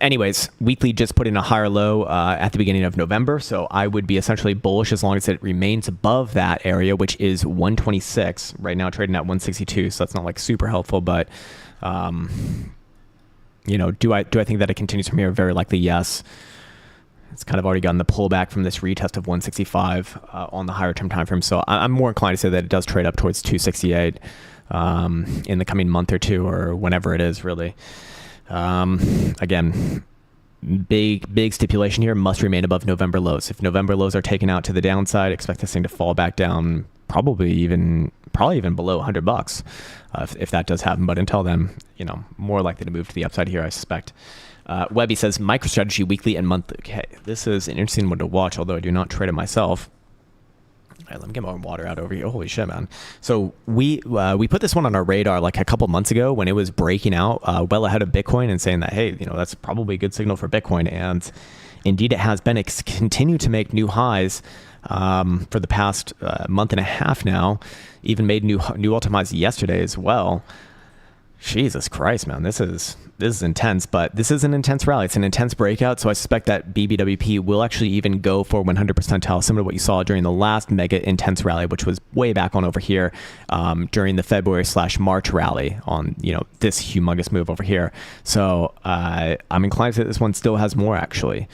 Anyways, weekly just put in a higher low at the beginning of November, so I would be essentially bullish as long as it remains above that area, which is 126 right now, trading at 162. So that's not like super helpful, but you know, do I think that it continues from here? Very likely, yes. It's kind of already gotten the pullback from this retest of 165 on the higher term time frame. So I'm more inclined to say that it does trade up towards 268 in the coming month or two, or whenever it is, really. Again, big stipulation here, must remain above November lows. If November lows are taken out to the downside, expect this thing to fall back down, probably even below $100 if that does happen. But until then, you know, more likely to move to the upside here, I suspect. Webby says MicroStrategy weekly and monthly. Okay, this is an interesting one to watch, although I do not trade it myself. All right, let me get more water out over here. Holy shit, man. So we put this one on our radar like a couple months ago when it was breaking out well ahead of Bitcoin and saying that, hey, you know, that's probably a good signal for Bitcoin. And indeed it has been. It's continued to make new highs for the past month and a half now. Even made new all-time highs yesterday as well. Jesus Christ, man, this is intense, but this is an intense rally. It's an intense breakout, so I suspect that BBWP will actually even go for 100 percentile, similar to what you saw during the last mega intense rally, which was way back on over here during the February/March rally on, you know, this humongous move over here. So I'm inclined to say this one still has more, actually.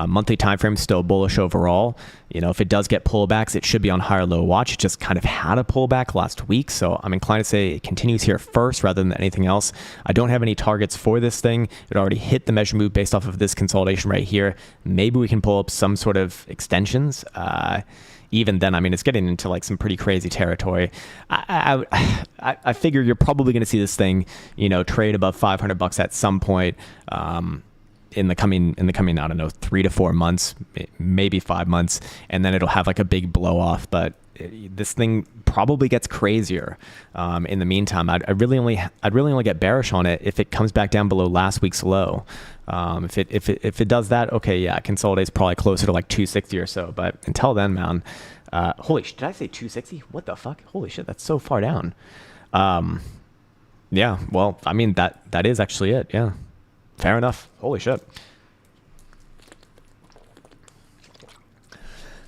Monthly time frame still bullish overall. You know, if it does get pullbacks, it should be on higher low watch. It just kind of had a pullback last week, so I'm inclined to say it continues here first rather than anything else. I don't have any targets for this thing. It already hit the measure move based off of this consolidation right here. Maybe we can pull up some sort of extensions. Even then, I mean, it's getting into like some pretty crazy territory. I figure you're probably going to see this thing, you know, trade above $500 at some point. In the coming, I don't know, 3 to 4 months, maybe 5 months, and then it'll have like a big blow off. But this thing probably gets crazier. In the meantime, I'd really only get bearish on it if it comes back down below last week's low. If it does that, okay, yeah, consolidate's probably closer to like 260 or so. But until then, man, holy shit, did I say 260? What the fuck? Holy shit, that's so far down. Yeah, well, I mean that is actually it. Yeah. Fair enough. Holy shit.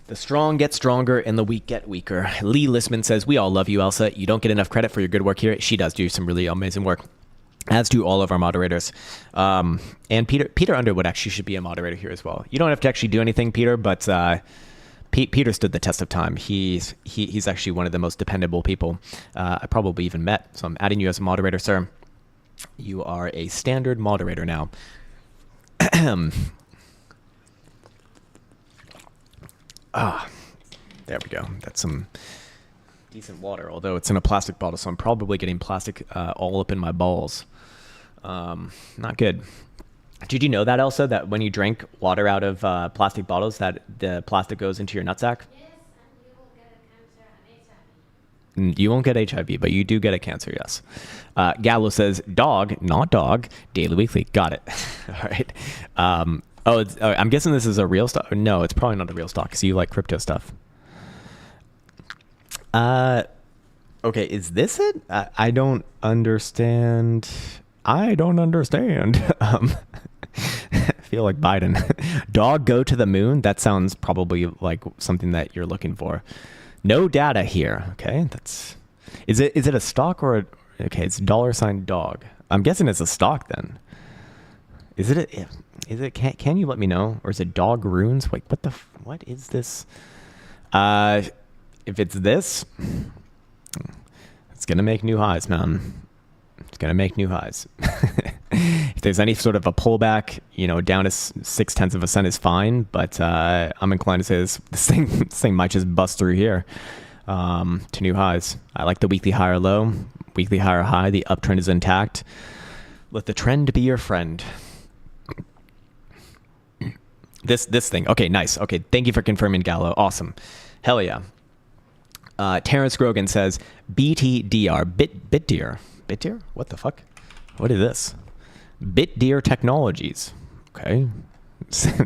The strong get stronger and the weak get weaker. Lee Listman says, we all love you, Elsa. You don't get enough credit for your good work here. She does do some really amazing work, as do all of our moderators. And Peter Underwood actually should be a moderator here as well. You don't have to actually do anything, Peter, but Peter stood the test of time. He's actually one of the most dependable people I probably even met. So I'm adding you as a moderator, sir. You are a standard moderator now. There we go. That's some decent water, although it's in a plastic bottle, so I'm probably getting plastic all up in my balls. Not good. Did you know that, Elsa, that when you drink water out of plastic bottles, that the plastic goes into your nutsack? Yes, and you will get a cancer and HIV. You won't get HIV, but you do get a cancer, yes. Gallo says, dog, not dog, daily weekly. Got it. All right. I'm guessing this is a real stock. No, it's probably not a real stock because you like crypto stuff. Okay, is this it? I don't understand. I feel like Biden. Dog go to the moon? That sounds probably like something that you're looking for. No data here. Okay, is it a stock or okay, it's $ dog. I'm guessing it's a stock then. Is it can you let me know? Or is it dog runes? Wait, what is this? If it's this, it's gonna make new highs, man. It's gonna make new highs. If there's any sort of a pullback, you know, down to 0.6% is fine, but I'm inclined to say this thing might just bust through here to new highs. I like the weekly higher low, weekly higher high. The uptrend is intact. Let the trend be your friend. This thing. Okay, nice. Okay, thank you for confirming, Gallo. Awesome. Hell yeah. Terrence Grogan says BTDR, BitDeer. BitDeer? What the fuck? What is this? BitDeer Technologies. Okay.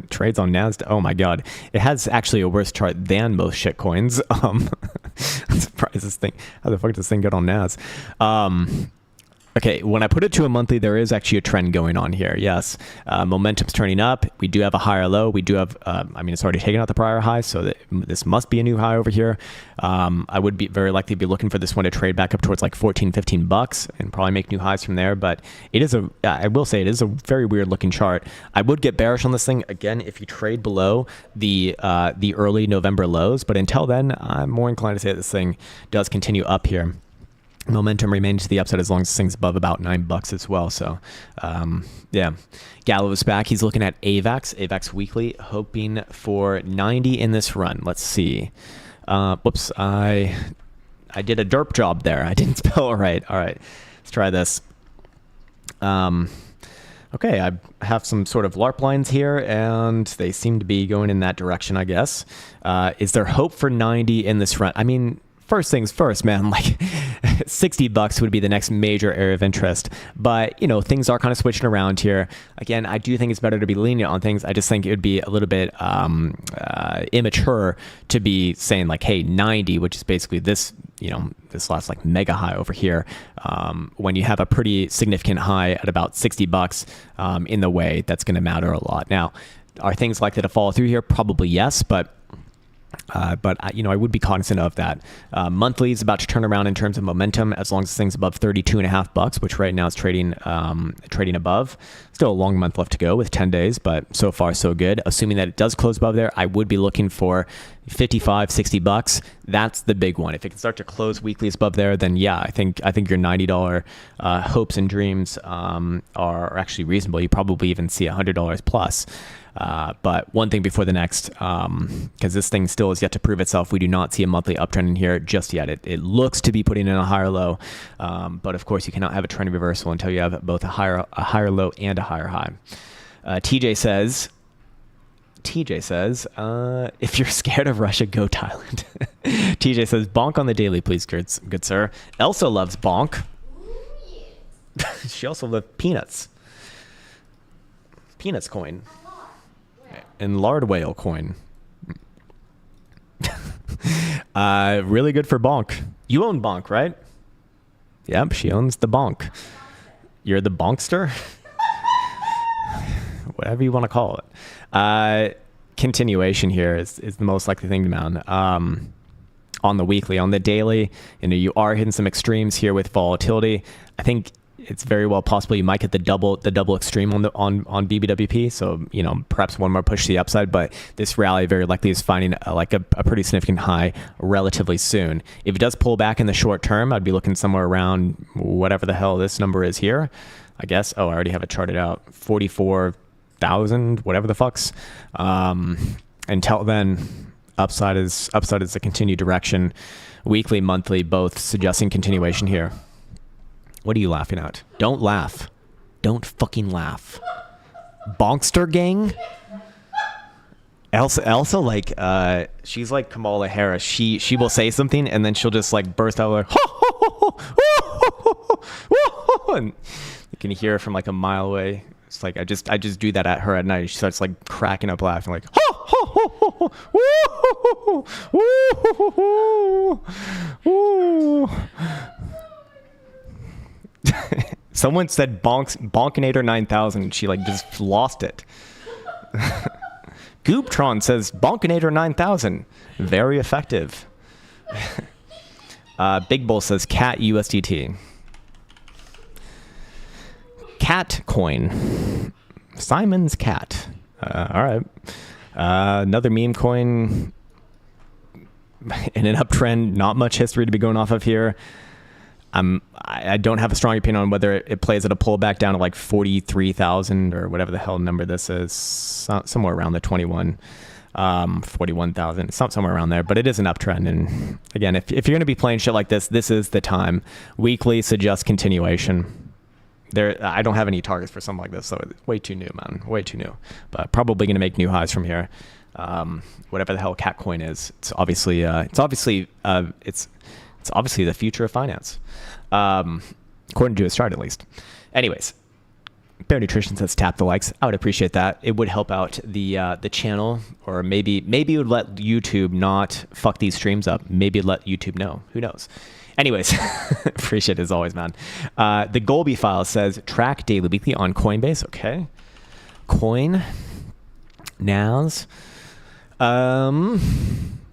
Trades on NASDAQ. Oh my god. It has actually a worse chart than most shit coins. I'm surprised this thing. How the fuck does this thing get on NAS? Okay, when I put it to a monthly, there is actually a trend going on here. Yes, momentum's turning up. We do have a higher low. We do have, it's already taken out the prior high, so this must be a new high over here. I would be very likely be looking for this one to trade back up towards like 14, 15 bucks and probably make new highs from there. But it is I will say it is a very weird looking chart. I would get bearish on this thing again if you trade below the early November lows. But until then, I'm more inclined to say that this thing does continue up here. Momentum remains to the upside as long as this thing's above about $9 as well. So, yeah, Gallo's back. He's looking at AVAX weekly, hoping for 90 in this run. Let's see. Whoops, I did a derp job there. I didn't spell it right. All right, let's try this. Okay, I have some sort of LARP lines here, and they seem to be going in that direction, I guess. Is there hope for 90 in this run? I mean, first things first, man, like $60 would be the next major area of interest. But, things are kind of switching around here. Again, I do think it's better to be lenient on things. I just think it would be a little bit immature to be saying like, hey, 90, which is basically this, this last like mega high over here, when you have a pretty significant high at about $60 in the way, that's going to matter a lot. Now, are things likely to follow through here? Probably yes, but I would be cognizant of that. Monthly is about to turn around in terms of momentum as long as this thing's above $32.50, which right now is trading above. Still a long month left to go with 10 days, but so far so good. Assuming that it does close above there, I would be looking for $55, $60. That's the big one. If it can start to close weeklies above there, then yeah, I think your $90 hopes and dreams are actually reasonable. You probably even see $100 plus. But one thing before the next, because this thing still is yet to prove itself, we do not see a monthly uptrend in here just yet. It looks to be putting in a higher low, but of course you cannot have a trend reversal until you have both a higher low and a higher high. TJ says, if you're scared of Russia, go Thailand. TJ says, bonk on the daily, please, good sir. Elsa loves bonk. She also loves peanuts. Peanuts coin. And lard whale coin. Really good for bonk. You own bonk, right? Yep, she owns the bonk. You're the bonkster? Whatever you want to call it. Continuation here is the most likely thing to mount. On the weekly, on the daily, you are hitting some extremes here with volatility. I think it's very well possible you might get the double extreme on BBWP. So, perhaps one more push to the upside, but this rally very likely is finding a pretty significant high relatively soon. If it does pull back in the short term, I'd be looking somewhere around whatever the hell this number is here, I guess. Oh, I already have it charted out. 44,000, whatever the fucks. Until then, upside is a continued direction. Weekly, monthly, both suggesting continuation here. What are you laughing at? Don't laugh. Don't fucking laugh. Bonkster gang? Elsa, like, she's like Kamala Harris. She will say something and then she'll just like burst out like, and you can hear her from like a mile away. It's like I just do that at her at night. She starts like cracking up laughing like, Someone said Bonkinator 9000. She like just lost it. Gooptron says Bonkinator 9000. Very effective. Big Bull says Cat USDT. Cat coin. Simon's cat. All right. Another meme coin in an uptrend. Not much history to be going off of here. I don't have a strong opinion on whether it plays at a pullback down to like 43,000 or whatever the hell number this is, somewhere around the 41,000. It's not somewhere around there, but it is an uptrend. And again, if you're going to be playing shit like this is the time. Weekly suggests continuation. I don't have any targets for something like this, so it's way too new, man. Way too new. But probably going to make new highs from here. Whatever the hell Catcoin is, it's obviously the future of finance, according to its chart at least. Anyways, Bear Nutrition says tap the likes. I would appreciate that. It would help out the channel, or maybe it would let YouTube not fuck these streams up. Maybe it'd let YouTube know. Who knows? Anyways, appreciate it as always, man. The Golby file says track daily, weekly on Coinbase. Okay. Coin. Nows. Oh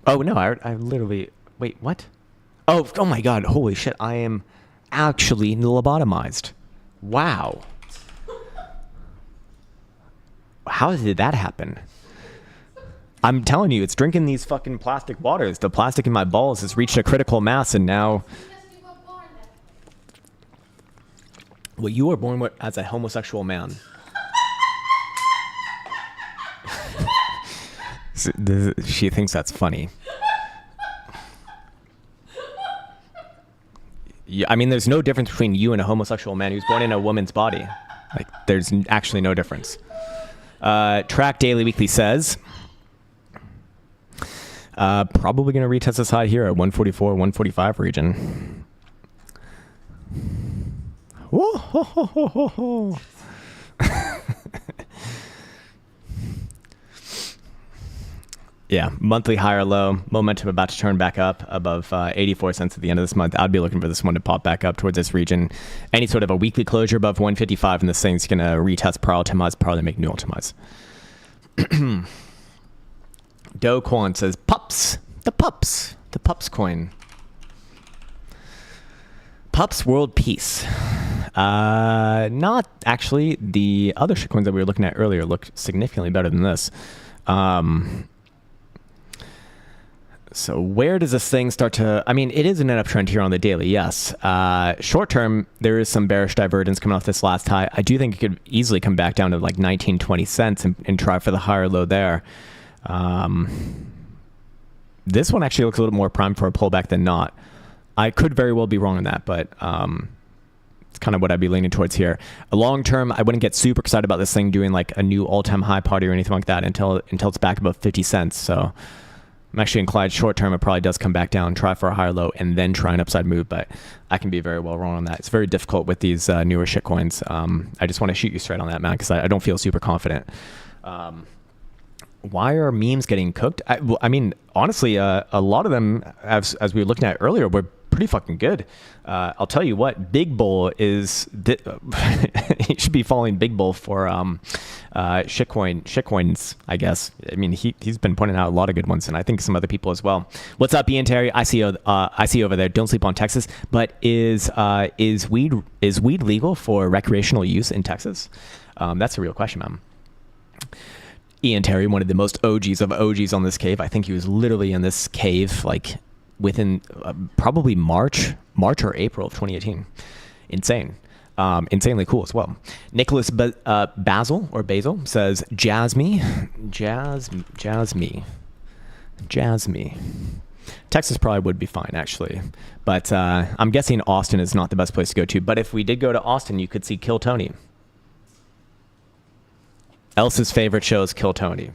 no, I literally, wait, what? Oh my God. Holy shit. I am actually lobotomized. Wow. How did that happen? I'm telling you, it's drinking these fucking plastic waters. The plastic in my balls has reached a critical mass, and now... Because you were born that way. Well, you were born as a homosexual man. She thinks that's funny. Yeah, I mean, there's no difference between you and a homosexual man who's born in a woman's body. Like, there's actually no difference. Track Daily Weekly says, probably going to retest this high here at 144, 145 region. Whoa, ho, ho, ho, ho, ho. Yeah, monthly high or low, momentum about to turn back up above 84 cents at the end of this month. I'd be looking for this one to pop back up towards this region. Any sort of a weekly closure above 155, and this thing's going to retest prior optimize, probably make new optimize. Do Quan says, pups, the pups coin. Pups world peace. Not actually. The other shitcoins that we were looking at earlier look significantly better than this. So where does this thing start to... I mean, it is an uptrend here on the daily, yes. Short term, there is some bearish divergence coming off this last high. I do think it could easily come back down to like 19, 20 cents and try for the higher low there. This one actually looks a little more primed for a pullback than not. I could very well be wrong on that, but it's kind of what I'd be leaning towards here. Long term, I wouldn't get super excited about this thing doing like a new all-time high party or anything like that until it's back above 50 cents. So I'm actually inclined short term, it probably does come back down, try for a higher low, and then try an upside move, but I can be very well wrong on that. It's very difficult with these newer shitcoins. I just want to shoot you straight on that, man, because I don't feel super confident. Why are memes getting cooked? I mean, honestly, a lot of them, as we were looking at earlier, were pretty fucking good. I'll tell you what, Big Bull is... he should be following Big Bull for shitcoins, I guess. I mean, he's been pointing out a lot of good ones, and I think some other people as well. What's up, Ian Terry? I see over there. Don't sleep on Texas. But is weed legal for recreational use in Texas? That's a real question, man. Ian Terry, one of the most OGs of OGs on this cave. I think he was literally in this cave like within probably March or April of 2018. Insane. Insanely cool as well. Nicholas Basil says, Jazz me. Texas probably would be fine, actually. But I'm guessing Austin is not the best place to go to. But if we did go to Austin, you could see Kill Tony. Elsa's favorite show is Kill Tony.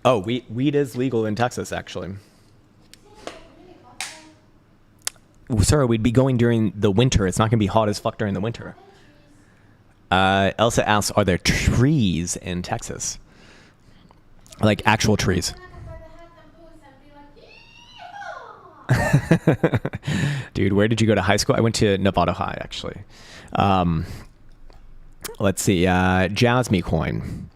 Oh, weed is legal in Texas, actually. Sir, we'd be going during the winter. It's not going to be hot as fuck during the winter. Elsa asks, are there trees in Texas? Like actual trees. Dude, where did you go to high school? I went to Nevada High, actually. Let's see. Jasmy coin.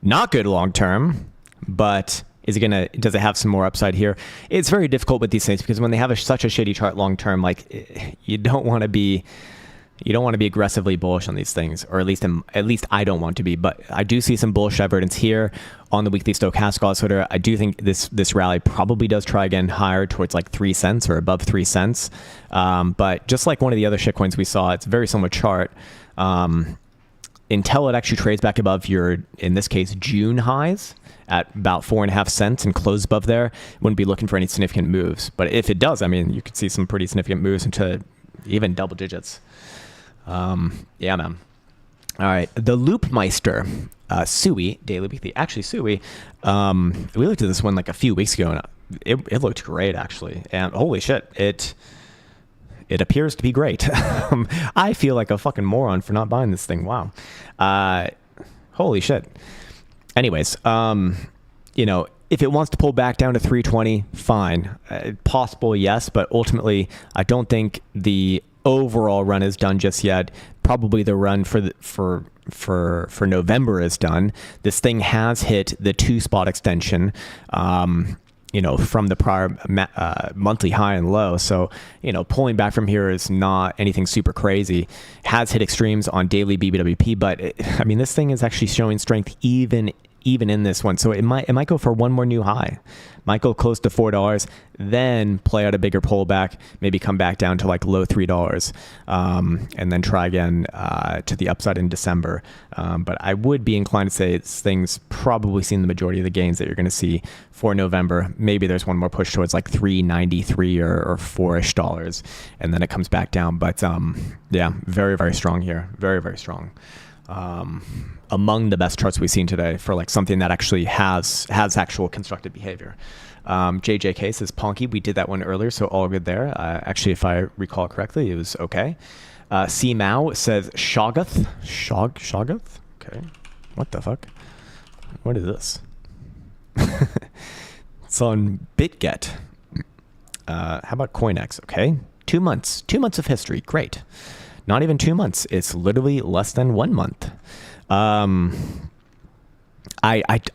Not good long term, but does it have some more upside here? It's very difficult with these things because when they have such a shitty chart long term, like you don't want to be aggressively bullish on these things, or at least I don't want to be. But I do see some bullish divergence here on the weekly stochastic oscillator. I do think this rally probably does try again higher towards like 3 cents or above 3 cents. But just like one of the other shitcoins we saw, it's a very similar chart. Until it actually trades back above your, in this case, June highs at about 4.5 cents and close above there, wouldn't be looking for any significant moves. But if it does, I mean, you could see some pretty significant moves into even double digits. Yeah, man. All right. The Loopmeister, Sui, Daily Weekly. Actually, Sui, we looked at this one like a few weeks ago, and it looked great actually, and holy shit, it appears to be great. I feel like a fucking moron for not buying this thing. Wow. Holy shit. Anyways, you know, if it wants to pull back down to 320, fine. Possible, yes, but ultimately, I don't think the overall run is done just yet. Probably the run for November is done. This thing has hit the 2-spot extension. You know, from the prior monthly high and low. So, you know, pulling back from here is not anything super crazy. Has hit extremes on daily BBWP, but I mean, this thing is actually showing strength even in this one. So it might go for one more new high. Might go close to $4, then play out a bigger pullback, maybe come back down to like low $3, and then try again to the upside in December. But I would be inclined to say this thing's probably seen the majority of the gains that you're going to see for November. Maybe there's one more push towards like $3.93 or $4-ish, and then it comes back down. But yeah, very, very strong here. Very, very strong. Among the best charts we've seen today for like something that actually has actual constructive behavior. JJK says Ponky. We did that one earlier, so all good there. Actually, if I recall correctly, it was okay. C Mao says Shoggoth. Shoggoth? Okay. What the fuck? What is this? It's on BitGet. How about CoinEx? Okay. 2 months. 2 months of history. Great. Not even 2 months. It's literally less than 1 month. I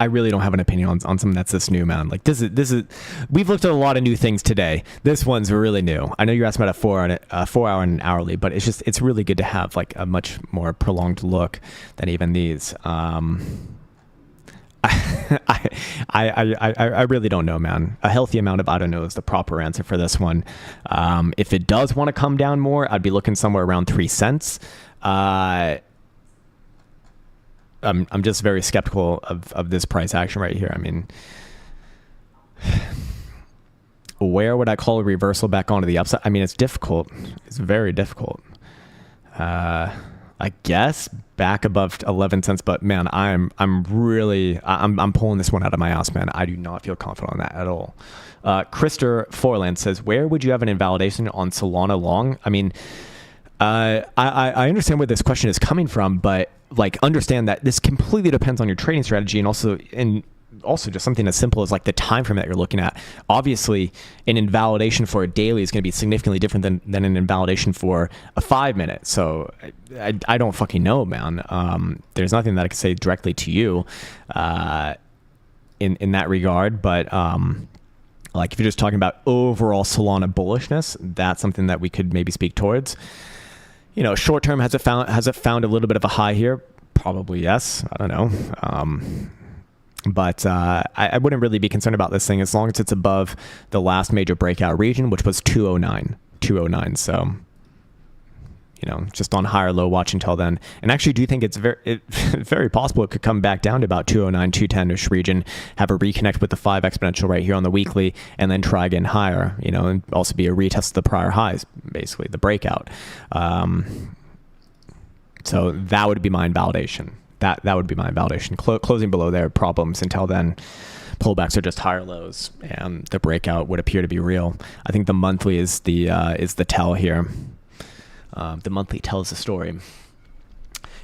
really don't have an opinion on something that's this new, man. Like this is we've looked at a lot of new things today. This one's really new. I know you're asking about a 4 hour and an hourly, but it's really good to have like a much more prolonged look than even these. I really don't know, man. A healthy amount of I don't know is the proper answer for this one. If it does want to come down more, I'd be looking somewhere around 3 cents. I'm just very skeptical of this price action right here. I mean, where would I call a reversal back onto the upside? I mean, it's difficult. It's very difficult. I guess back above 11 cents, but man, I'm pulling this one out of my ass, man. I do not feel confident on that at all. Krister Forland says, where would you have an invalidation on Solana long? I mean, I understand where this question is coming from, but like understand that this completely depends on your trading strategy and also just something as simple as like the time frame that you're looking at. Obviously, an invalidation for a daily is going to be significantly different than an invalidation for a 5 minute. So I don't fucking know, man. There's nothing that I can say directly to you in that regard, but like if you're just talking about overall Solana bullishness, that's something that we could maybe speak towards. You know, short term, has it found a little bit of a high here? Probably yes. I don't know. But I wouldn't really be concerned about this thing as long as it's above the last major breakout region, which was 209. So, you know, just on higher low watch until then. And actually do think it's very possible it could come back down to about 209, 210-ish region, have a reconnect with the 5 exponential right here on the weekly, and then try again higher, you know, and also be a retest of the prior highs, basically, the breakout. So that would be my invalidation. That would be my invalidation. Closing below there, problems. Until then, pullbacks are just higher lows, and the breakout would appear to be real. I think the monthly is the tell here. The monthly tells the story.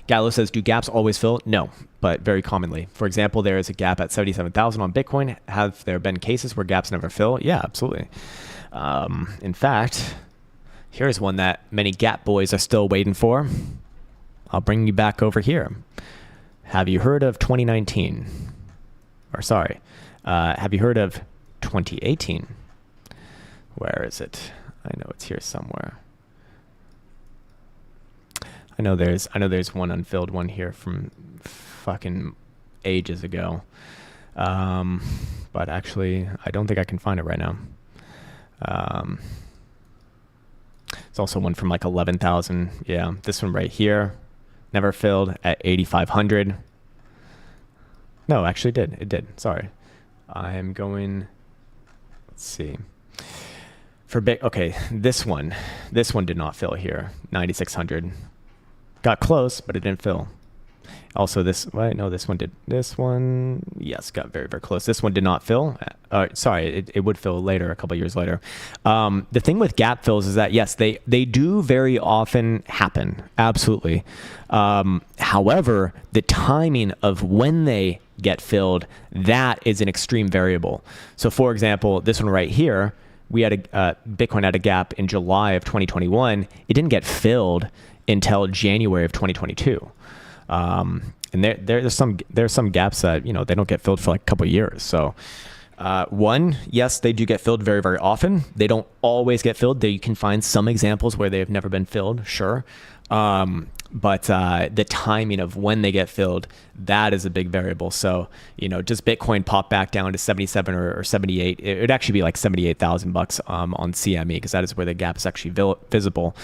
Gallo says, do gaps always fill? No, but very commonly. For example, there is a gap at 77,000 on Bitcoin. Have there been cases where gaps never fill? Yeah, absolutely. In fact, here's one that many gap boys are still waiting for. I'll bring you back over here. Have you heard of 2019? Or sorry, have you heard of 2018? Where is it? I know it's here somewhere. I know there's one unfilled one here from fucking ages ago. But actually, I don't think I can find it right now. It's also one from like 11,000. Yeah, this one right here. Never filled at 8,500. No, actually it did. Sorry. I'm going, let's see. Okay, this one did not fill here. 9,600. Got close, but it didn't fill. Also, this one did. This one, yes, got very, very close. This one did not fill. Sorry, it would fill later, a couple years later. The thing with gap fills is that, yes, they do very often happen. Absolutely. However, the timing of when they get filled, that is an extreme variable. So, for example, this one right here, we had Bitcoin had a gap in July of 2021. It didn't get filled until January of 2022. And there's some gaps that, they don't get filled for like a couple of years. So yes, they do get filled very, very often. They don't always get filled. You can find some examples where they have never been filled, sure. But the timing of when they get filled, that is a big variable. So, does Bitcoin pop back down to 77 or 78? It would actually be like $78,000 on CME, because that is where the gap is actually visible.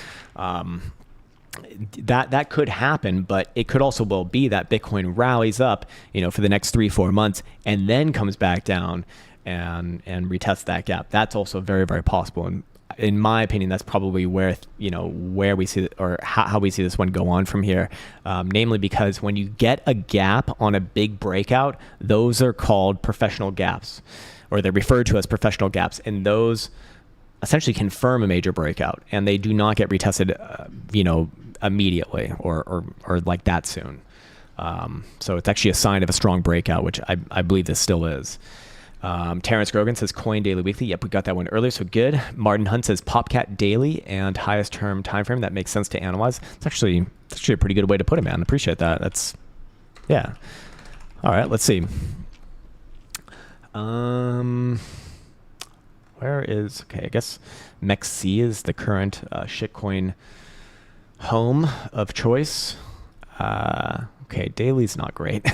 That could happen, but it could also well be that Bitcoin rallies up, for the next 3-4 months and then comes back down and retests that gap. That's also very, very possible. And in my opinion, that's probably where we see or how we see this one go on from here. Namely, because when you get a gap on a big breakout, those are called professional gaps, or they're referred to as professional gaps, and those essentially confirm a major breakout, and they do not get retested, immediately or like that soon. So it's actually a sign of a strong breakout, which I believe this still is. Terrence Grogan says Coin Daily Weekly. Yep, we got that one earlier, so good. Martin Hunt says Popcat Daily and highest term time frame. That makes sense to analyze. It's actually a pretty good way to put it, man. Appreciate that. Yeah. All right, let's see. I guess MEXC is the current shitcoin home of choice. Okay, daily's not great.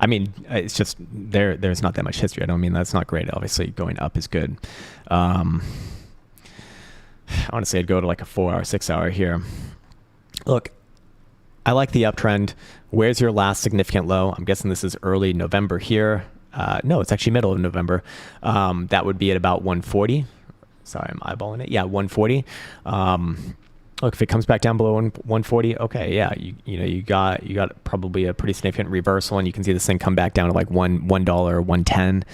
I mean, it's just there's not that much history. I don't mean that's not great. Obviously, going up is good. Honestly, I'd go to like a 4-hour, 6-hour here. Look, I like the uptrend. Where's your last significant low? I'm guessing this is early November here. No, it's actually middle of November. That would be at about 140. Sorry, I'm eyeballing it. Yeah, 140. Look, if it comes back down below 140, okay, yeah, you got probably a pretty significant reversal, and you can see this thing come back down to like $1 or 110.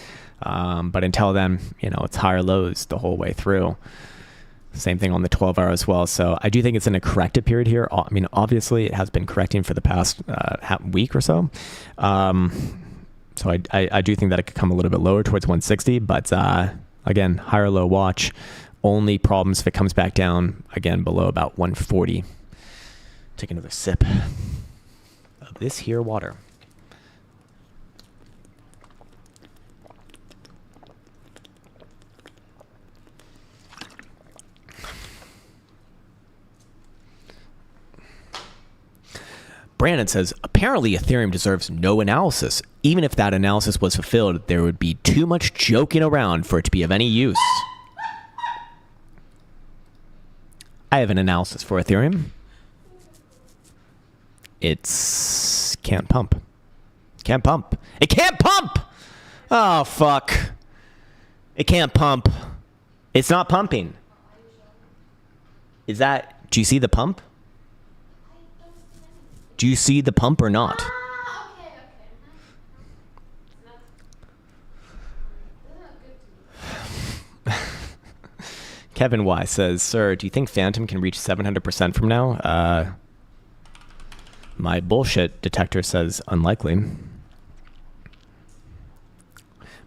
But until then, it's higher lows the whole way through. Same thing on the 12-hour as well. So I do think it's in a corrective period here. I mean, obviously, it has been correcting for the past week or so. So I do think that it could come a little bit lower towards 160, but again, higher low watch. Only problems if it comes back down again below about 140. Take another sip of this here water. Brandon says, apparently Ethereum deserves no analysis. Even if that analysis was fulfilled, there would be too much joking around for it to be of any use. I have an analysis for Ethereum. It's can't pump. Can't pump. It can't pump! Oh, fuck. It can't pump. It's not pumping. Do you see the pump? Do you see the pump or not? Kevin Y says, sir, do you think Phantom can reach 700% from now? My bullshit detector says unlikely.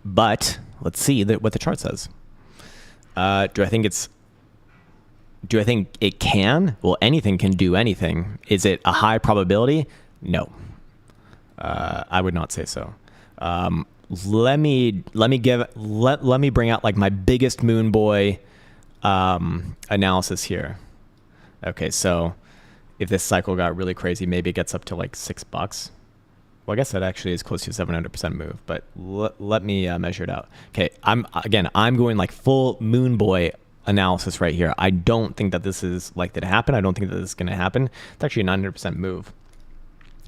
But let's see what the chart says. Do I think it can? Well, anything can do anything. Is it a high probability? No. I would not say so. Let me bring out like my biggest moon boy analysis here. Okay, so if this cycle got really crazy, maybe it gets up to like $6. Well, I guess that actually is close to a 700% move, but let me measure it out. Okay, I'm going like full moon boy analysis right here. I don't think that this is likely to happen. I don't think that this is going to happen. It's actually a 900% move.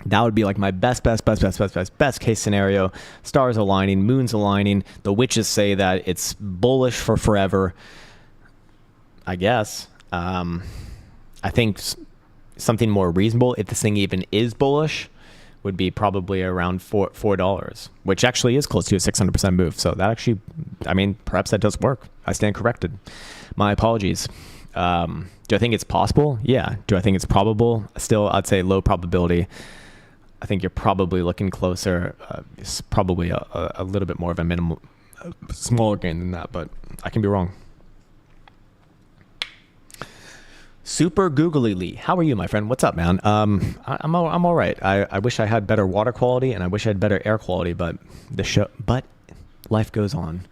That would be like my best case scenario. Stars aligning, moons aligning. The witches say that it's bullish for forever. I guess. I think something more reasonable, if this thing even is bullish, would be probably around $4, which actually is close to a 600% move. So that actually, I mean, perhaps that does work. I stand corrected. My apologies. Do I think it's possible? Yeah. Do I think it's probable? Still, I'd say low probability. I think you're probably looking closer. It's probably a little bit more of a minimal, smaller gain than that, but I can be wrong. Super Googly Lee. How are you, my friend? What's up, man? I'm all right. I wish I had better water quality and I wish I had better air quality, but life goes on.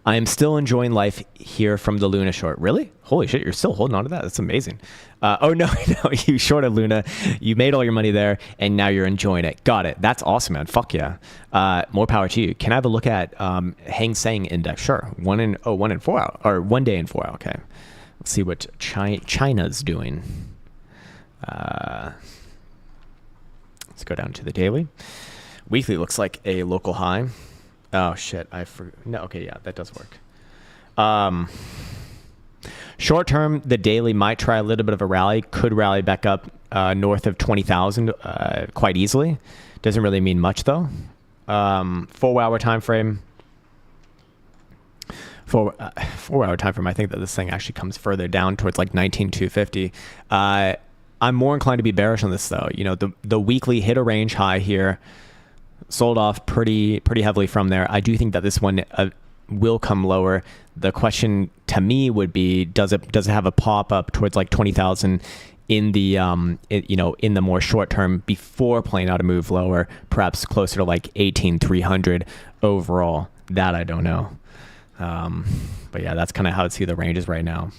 I am still enjoying life here from the Luna short. Really? Holy shit, you're still holding on to that? That's amazing. Oh, no, you shorted Luna. You made all your money there, and now you're enjoying it. Got it. That's awesome, man. Fuck yeah. More power to you. Can I have a look at Hang Seng Index? Sure. 1 in 4 hour, or 1 day in 4 hour. Okay. Let's see what China's doing. Let's go down to the daily. Weekly looks like a local high. Oh shit! No, okay, yeah, that does work. Short term, the daily might try a little bit of a rally. Could rally back up north of 20,000 quite easily. Doesn't really mean much though. 4 hour time frame. 4 hour time frame. I think that this thing actually comes further down towards like 19,250. I'm more inclined to be bearish on this though. You know, the weekly hit a range high here. Sold off pretty heavily from there. I do think that this one will come lower. The question to me would be, does it have a pop up towards like 20,000 in the in the more short term before playing out a move lower, perhaps closer to like 18,300 overall? That I don't know. But yeah, that's kind of how I see the ranges right now.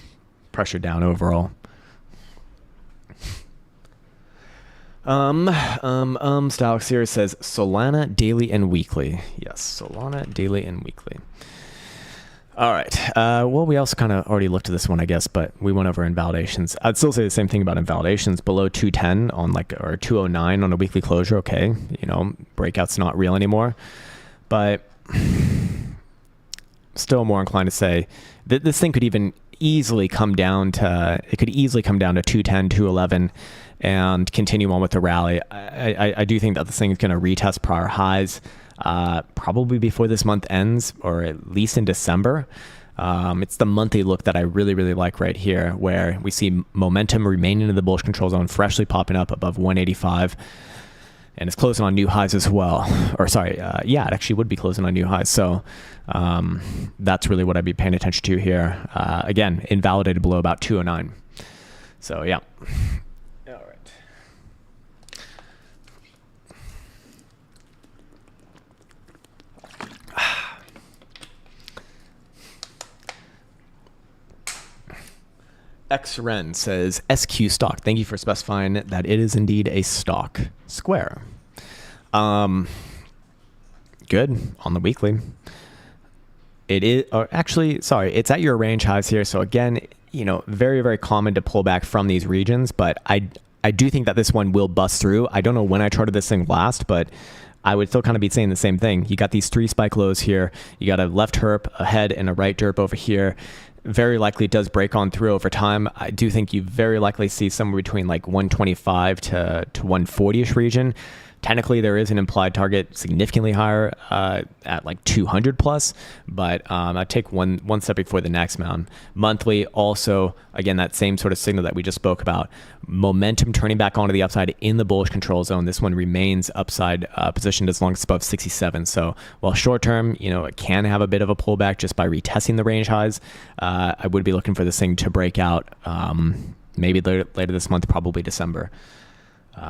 Pressure down overall. Style Series says Solana daily and weekly. Yes, Solana daily and weekly. All right. Well, we also kind of already looked at this one, I guess, but we went over invalidations. I'd still say the same thing about invalidations. Below 210 on or 209 on a weekly closure. Okay. You know, breakout's not real anymore, but still more inclined to say that this thing could easily come down to 210, 211 and continue on with the rally. I do think that this thing is going to retest prior highs probably before this month ends, or at least in December. It's the monthly look that I really like right here, where we see momentum remaining in the bullish control zone, freshly popping up above 185. And it's closing on new highs as well. Or sorry, yeah, it actually would be closing on new highs. So that's really what I'd be paying attention to here. Again, invalidated below about 209. So yeah. All right. XRen says SQ stock. Thank you for specifying that it is indeed a stock. Square. Good on the weekly. It is, or actually, sorry, it's at your range highs here. So again, you know, very common to pull back from these regions, but I do think that this one will bust through. I don't know when I charted this thing last, but I would still kind of be saying the same thing. You got these 3 spike lows here. You got a left herp ahead and a right derp over here. Very likely it does break on through over time. I do think you very likely see somewhere between like 125 to 140-ish region. Technically, there is an implied target significantly higher at like 200 plus, but I take one step before the next, man. Monthly, also, again, that same sort of signal that we just spoke about. Momentum turning back onto the upside in the bullish control zone. This one remains upside positioned as long as it's above 67. So while short term, you know, it can have a bit of a pullback just by retesting the range highs, I would be looking for this thing to break out maybe later this month, probably December.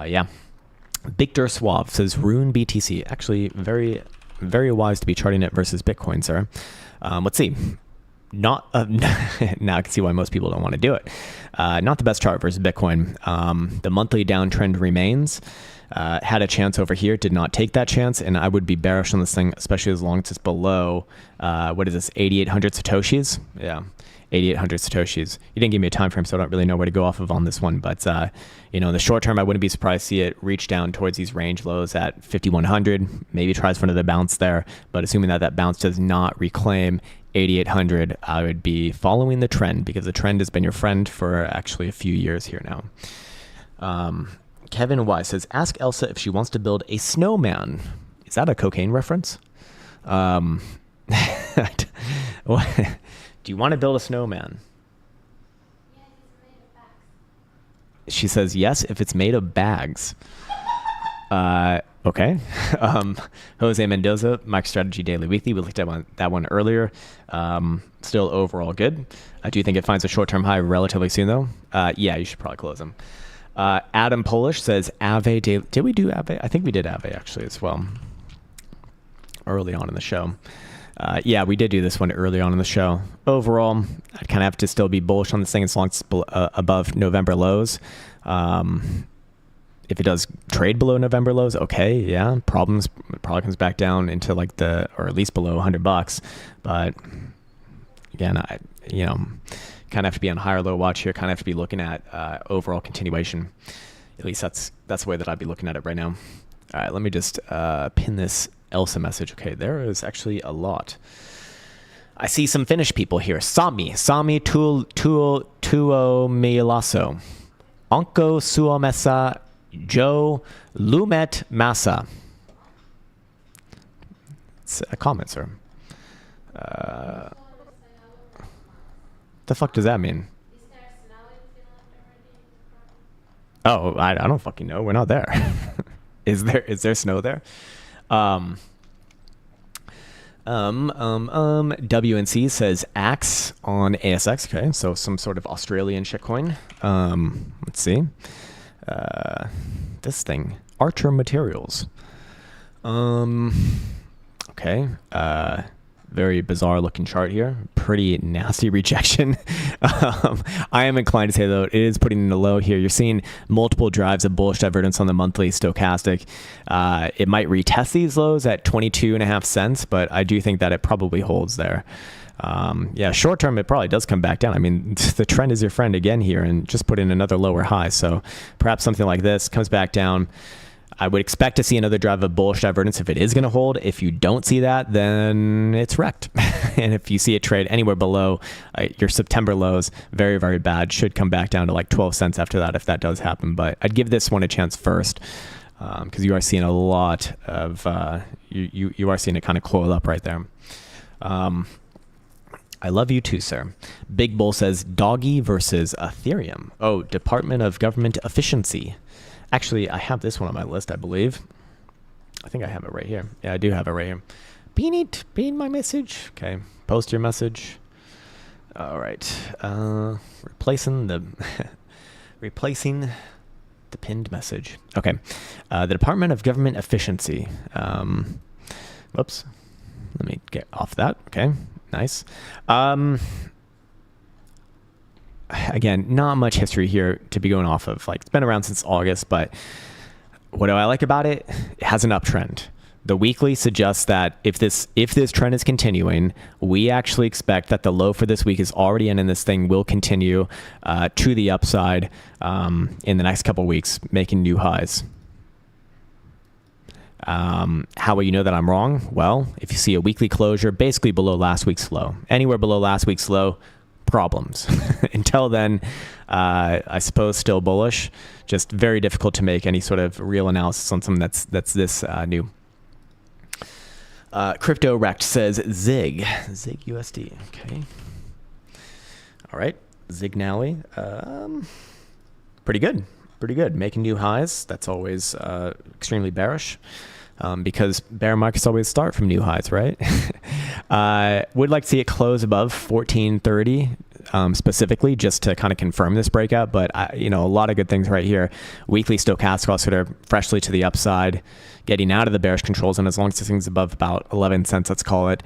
Yeah. Victor Suave says Rune BTC. Actually, very wise to be charting it versus Bitcoin, sir. Let's see. Not now I can see why most people don't want to do it. Not the best chart versus Bitcoin. The monthly downtrend remains. Had a chance over here, did not take that chance, and I would be bearish on this thing, especially as long as it's below, what is this, 8,800 Satoshis? Yeah, 8,800 Satoshis. You didn't give me a time frame, so I don't really know where to go off of on this one, but you know, in the short term, I wouldn't be surprised to see it reach down towards these range lows at 5,100, maybe tries for another bounce there, but assuming that bounce does not reclaim 8,800, I would be following the trend, because the trend has been your friend for actually a few years here now. Kevin Y says, ask Elsa if she wants to build a snowman. Is that a cocaine reference? Do you want to build a snowman? Yeah, it's made of bags. She says, yes, if it's made of bags. Okay. Jose Mendoza, MicroStrategy Daily Weekly. We looked at that one earlier. Still overall good. I do think it finds a short-term high relatively soon, though. Yeah, you should probably close them. Adam Polish says, Ave Daily. Did we do Ave? I think we did Ave, actually, as well. Early on in the show. Yeah, we did do this one early on in the show. Overall, I'd kind of have to still be bullish on this thing as long as it's above November lows. If it does trade below November lows, okay, yeah, problems probably comes back down into like or at least below $100. But again, I kind of have to be on higher low watch here. Kind of have to be looking at overall continuation. At least that's the way that I'd be looking at it right now. All right, let me just pin this Elsa message. Okay, there is actually a lot. I see some Finnish people here. Sami tuo milaso. Onko suomessa Joe Lumet Massa. It's a comment, sir. The fuck does that mean? Is there snow in Finland already? Oh, I don't fucking know. We're not there. Is there snow there? WNC says Axe on ASX. Okay, so some sort of Australian shitcoin. Let's see. This thing, Archer Materials. Okay. Very bizarre looking chart here. Pretty nasty rejection. I am inclined to say, though, it is putting in a low here. You're seeing multiple drives of bullish divergence on the monthly stochastic. It might retest these lows at 22.5 cents, but I do think that it probably holds there. Yeah, short term, it probably does come back down. I mean, the trend is your friend again here and just put in another lower high. So perhaps something like this comes back down. I would expect to see another drive of bullish divergence if it is going to hold. If you don't see that, then it's wrecked. And if you see it trade anywhere below your September lows, very, very bad. Should come back down to like 12 cents after that if that does happen. But I'd give this one a chance first because you are seeing a lot of, you are seeing it kind of coil up right there. I love you too, sir. Big Bull says Doggy versus Ethereum. Oh, Department of Government Efficiency. Actually, I have this one on my list, I believe. I think I have it right here. Yeah, I do have it right here. Bean my message. Okay, post your message. All right. Replacing the pinned message. Okay. The Department of Government Efficiency. Whoops. Let me get off that. Okay, nice. Again, not much history here to be going off of. Like, it's been around since August, but what do I like about it? It has an uptrend. The weekly suggests that if this trend is continuing, we actually expect that the low for this week is already in, and this thing will continue to the upside in the next couple of weeks, making new highs. How will you know that I'm wrong? Well, if you see a weekly closure basically below last week's low, anywhere below last week's low, problems. Until then, I suppose still bullish. Just very difficult to make any sort of real analysis on something that's this new. Crypto Wrecked says Zig USD. Okay. All right, Zignally. Pretty good. Making new highs. That's always extremely bearish. Because bear markets always start from new highs, right? Would like to see it close above 1430 specifically, just to kind of confirm this breakout. But a lot of good things right here. Weekly stochastic also sort of freshly to the upside, getting out of the bearish controls, and as long as this thing's above about 11 cents, let's call it.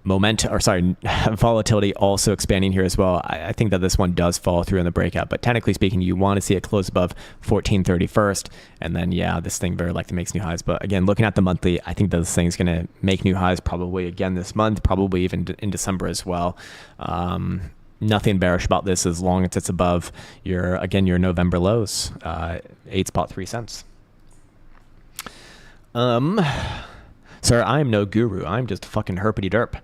Volatility also expanding here as well. I think that this one does fall through in the breakout, but technically speaking, you want to see it close above 1430 first, and then this thing very likely makes new highs. But again, looking at the monthly, I think that this thing's going to make new highs probably again this month, probably even in December as well. Nothing bearish about this as long as it's above your November lows, 8.3 cents. Sir, I am no guru. I'm just fucking herpity derp.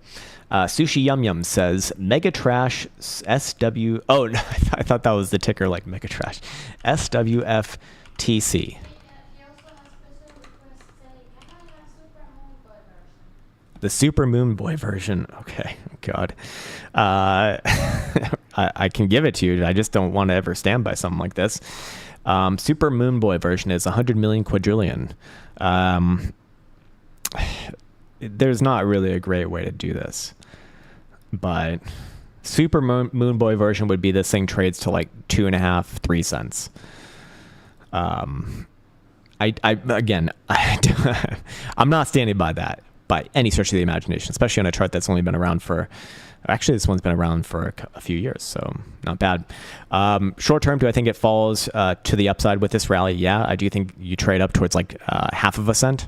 Sushi Yum Yum says Mega Trash SW. Oh, no, I thought that was the ticker, like Mega Trash. SWF TC. He also has special request saying, "Can I have Super Moon Boy version?" The Super Moon Boy version. Okay, God. I can give it to you. I just don't want to ever stand by something like this. Super Moon Boy version is 100 million quadrillion. There's not really a great way to do this, but Super Moon Boy version would be this thing trades to like 2.5, 3 cents. I'm not standing by that by any stretch of the imagination, especially on a chart that's only been around for, actually this one's been around for a few years, so not bad. Short term, do I think it falls to the upside with this rally? Yeah, I do think you trade up towards like 0.5 cent.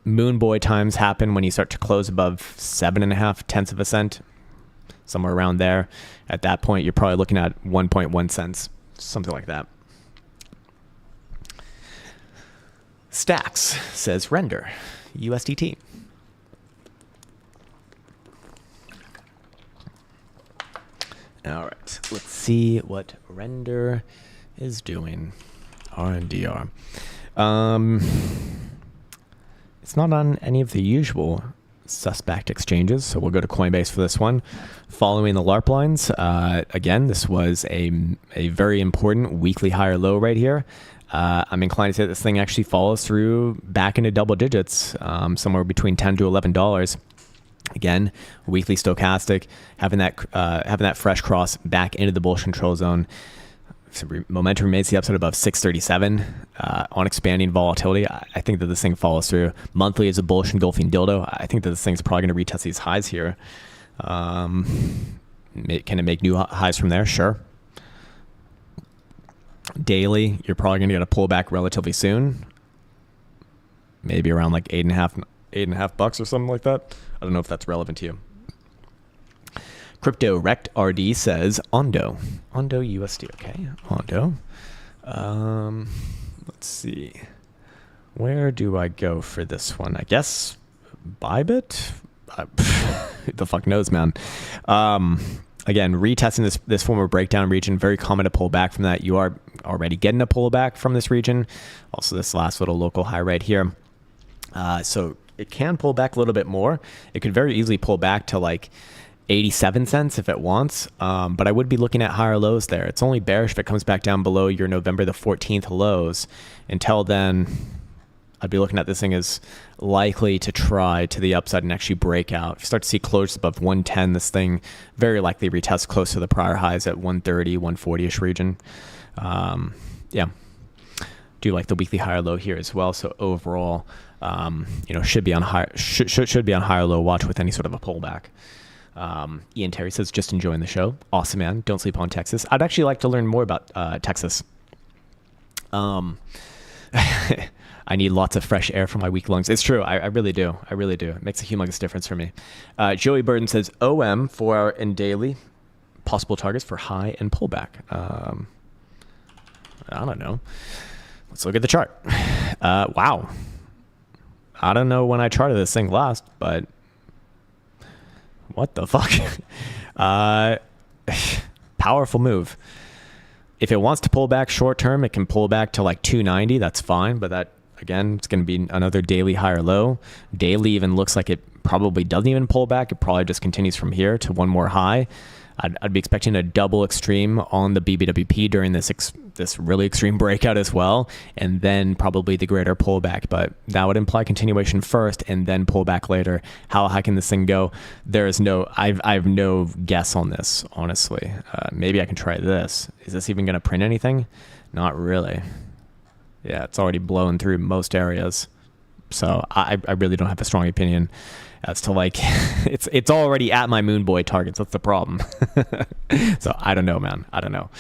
Moon Boy times happen when you start to close above 7.5 cents, somewhere around there. At that point, you're probably looking at 1.1 cents, something like that. Stacks says render USDT. All right, let's see what render is doing. RNDR. It's not on any of the usual suspect exchanges, so we'll go to Coinbase for this one. Following the LARP lines, again, this was a very important weekly higher low right here. I'm inclined to say this thing actually follows through back into double digits, somewhere between $10 to $11. Again, weekly stochastic, having that fresh cross back into the bullish control zone. So momentum remains the upside above 637 on expanding volatility. I think that this thing follows through. Monthly is a bullish engulfing dildo. I think that this thing's probably going to retest these highs here. Can it make new highs from there? Sure. Daily, you're probably going to get a pullback relatively soon. Maybe around like $8.5 or something like that. I don't know if that's relevant to you. Crypto Rect RD says Ondo USD. Okay, Ondo. Let's see. Where do I go for this one? I guess Bybit. Who the fuck knows, man. Again, retesting this former breakdown region. Very common to pull back from that. You are already getting a pullback from this region. Also, this last little local high right here. So it can pull back a little bit more. It could very easily pull back to like 87 cents if it wants, but I would be looking at higher lows there. It's only bearish if it comes back down below your November the 14th lows. Until then, I'd be looking at this thing as likely to try to the upside and actually break out. If you start to see closures above 110, this thing very likely retest close to the prior highs at 130, 140-ish region. Yeah, do like the weekly higher low here as well. So overall, should be on higher low watch with any sort of a pullback. Ian Terry says, just enjoying the show. Awesome, man. Don't sleep on Texas. I'd actually like to learn more about Texas. I need lots of fresh air for my weak lungs. It's true. I really do. I really do. It makes a humongous difference for me. Joey Burden says, OM 4 hour and daily possible targets for high and pullback. I don't know. Let's look at the chart. Wow. I don't know when I charted this thing last, but what the fuck? Powerful move. If it wants to pull back short term, it can pull back to like 290. That's fine. But that, again, it's going to be another daily higher low. Daily even looks like it probably doesn't even pull back. It probably just continues from here to one more high. I'd be expecting a double extreme on the BBWP during this really extreme breakout as well, and then probably the greater pullback. But that would imply continuation first and then pullback later. How high can this thing go? I have no guess on this, honestly. Maybe I can try this. Is this even going to print anything? Not really. Yeah, it's already blown through most areas. So I really don't have a strong opinion as to like, it's already at my Moon Boy targets. That's the problem. So I don't know, man. I don't know.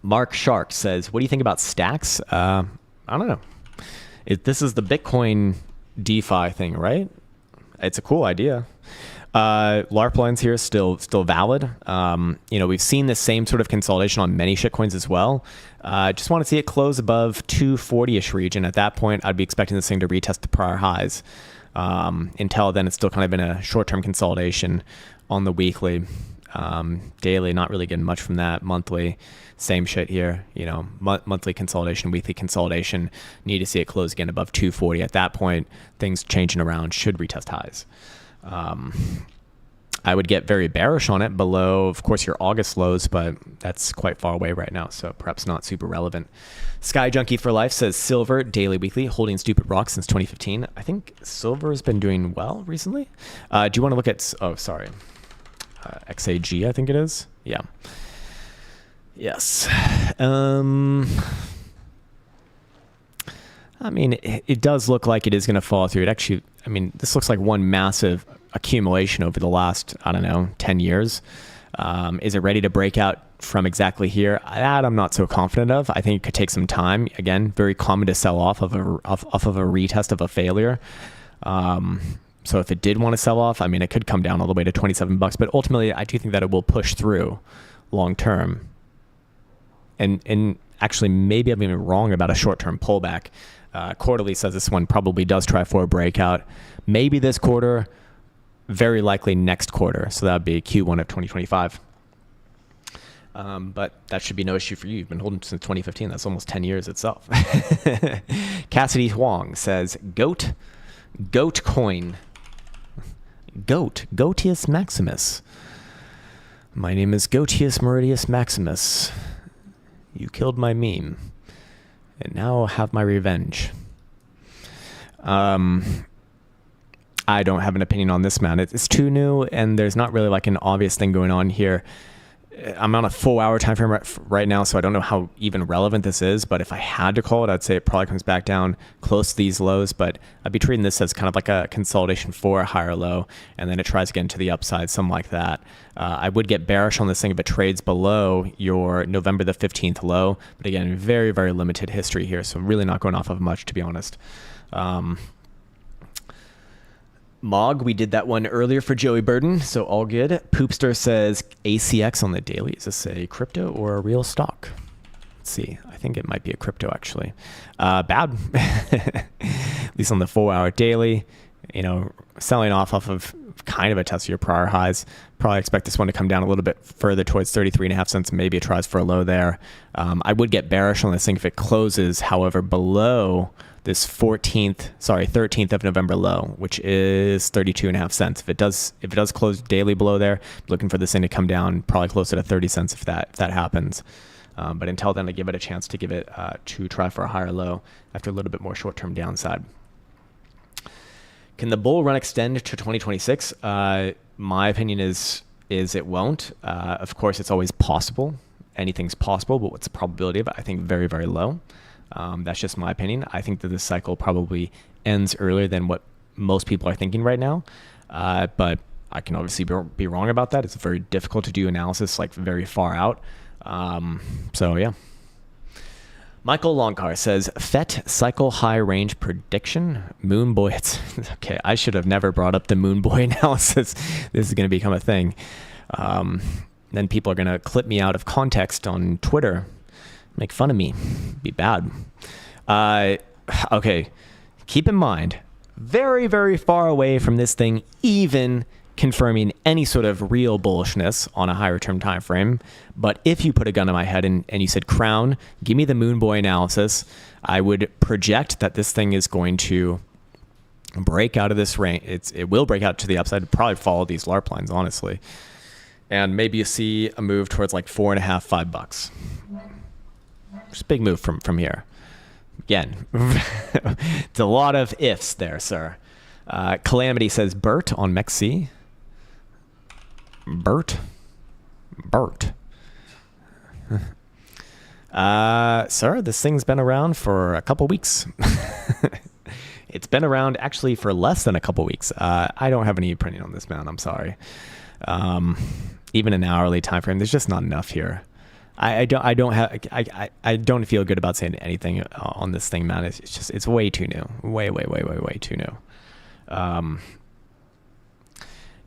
Mark Shark says, what do you think about stacks? I don't know. This is the Bitcoin DeFi thing, right? It's a cool idea. LARP lines here still valid. We've seen the same sort of consolidation on many shitcoins as well. Just want to see it close above 240-ish region. At that point, I'd be expecting this thing to retest the prior highs. Until then, it's still kind of been a short-term consolidation on the weekly. Daily, not really getting much from that. Monthly, same shit here. You know, monthly consolidation, weekly consolidation. Need to see it close again above 240. At that point, things changing around should retest highs. I would get very bearish on it below, of course, your August lows, but that's quite far away right now, so perhaps not super relevant. Sky Junkie for Life says silver, daily, weekly, holding stupid rocks since 2015. I think silver has been doing well recently. Do you want to look at, oh, sorry, XAG, I think it is. Yeah. Yes. I mean, it does look like it is going to fall through. It actually, I mean, this looks like one massive accumulation over the last, I don't know, 10 years. Is it ready to break out from exactly here? That I'm not so confident of. I think it could take some time. Again, very common to sell off of a retest of a failure. So if it did want to sell off, I mean, it could come down all the way to $27, but ultimately I do think that it will push through long term. And actually, maybe I'm even wrong about a short-term pullback. Quarterly says this one probably does try for a breakout. Maybe this quarter, very likely next quarter. So that would be Q1 of 2025. But that should be no issue for you. You've been holding since 2015. That's almost 10 years itself. Cassidy Huang says, Goat coin. Goatius Maximus. My name is Goatius Meridius Maximus. You killed my meme. And now have my revenge. I don't have an opinion on this, man. It's too new, and there's not really like an obvious thing going on here. I'm on a 4-hour time frame right now, so I don't know how even relevant this is. But if I had to call it, I'd say it probably comes back down close to these lows. But I'd be treating this as kind of like a consolidation for a higher low, and then it tries again to the upside, something like that. I would get bearish on this thing if it trades below your November the 15th low. But again, very, very limited history here, so really not going off of much, to be honest. Mog, we did that one earlier for Joey Burden, so all good. Poopster says ACX on the daily. Is this a crypto or a real stock? Let's see. I think it might be a crypto, actually. Bad. At least on the 4-hour daily. You know, selling off of kind of a test of your prior highs. Probably expect this one to come down a little bit further towards 33.5 cents. Maybe it tries for a low there. I would get bearish on this thing if it closes, however, below this 13th of November low, which is 32.5 cents. If it does close daily below there, looking for this thing to come down probably closer to 30 cents if that happens. But until then, I give it a chance to give it to try for a higher low after a little bit more short-term downside. Can the bull run extend to 2026? My opinion is it won't. Of course, it's always possible. Anything's possible, but what's the probability of it? I think very, very low. That's just my opinion. I think that this cycle probably ends earlier than what most people are thinking right now. But I can obviously be wrong about that. It's very difficult to do analysis like very far out. So yeah. Michael Longcar says, FET cycle high range prediction. Moon boy. Okay, I should have never brought up the moon boy analysis. This is going to become a thing. Then people are going to clip me out of context on Twitter. Make fun of me. Be bad. Okay. Keep in mind, very, very far away from this thing even confirming any sort of real bullishness on a higher term time frame. But if you put a gun to my head and you said, Krown, give me the moon boy analysis, I would project that this thing is going to break out of this range. It will break out to the upside, probably follow these LARP lines, honestly. And maybe you see a move towards like $4.50, $5. It's a big move from here. Again, it's a lot of ifs there, sir. Calamity says Bert on MEXC. Bert. Sir, this thing's been around for a couple weeks. It's been around actually for less than a couple weeks. I don't have any opinion on this, man. I'm sorry. Even an hourly time frame, there's just not enough here. I don't feel good about saying anything on this thing, man. It's way too new. Way too new.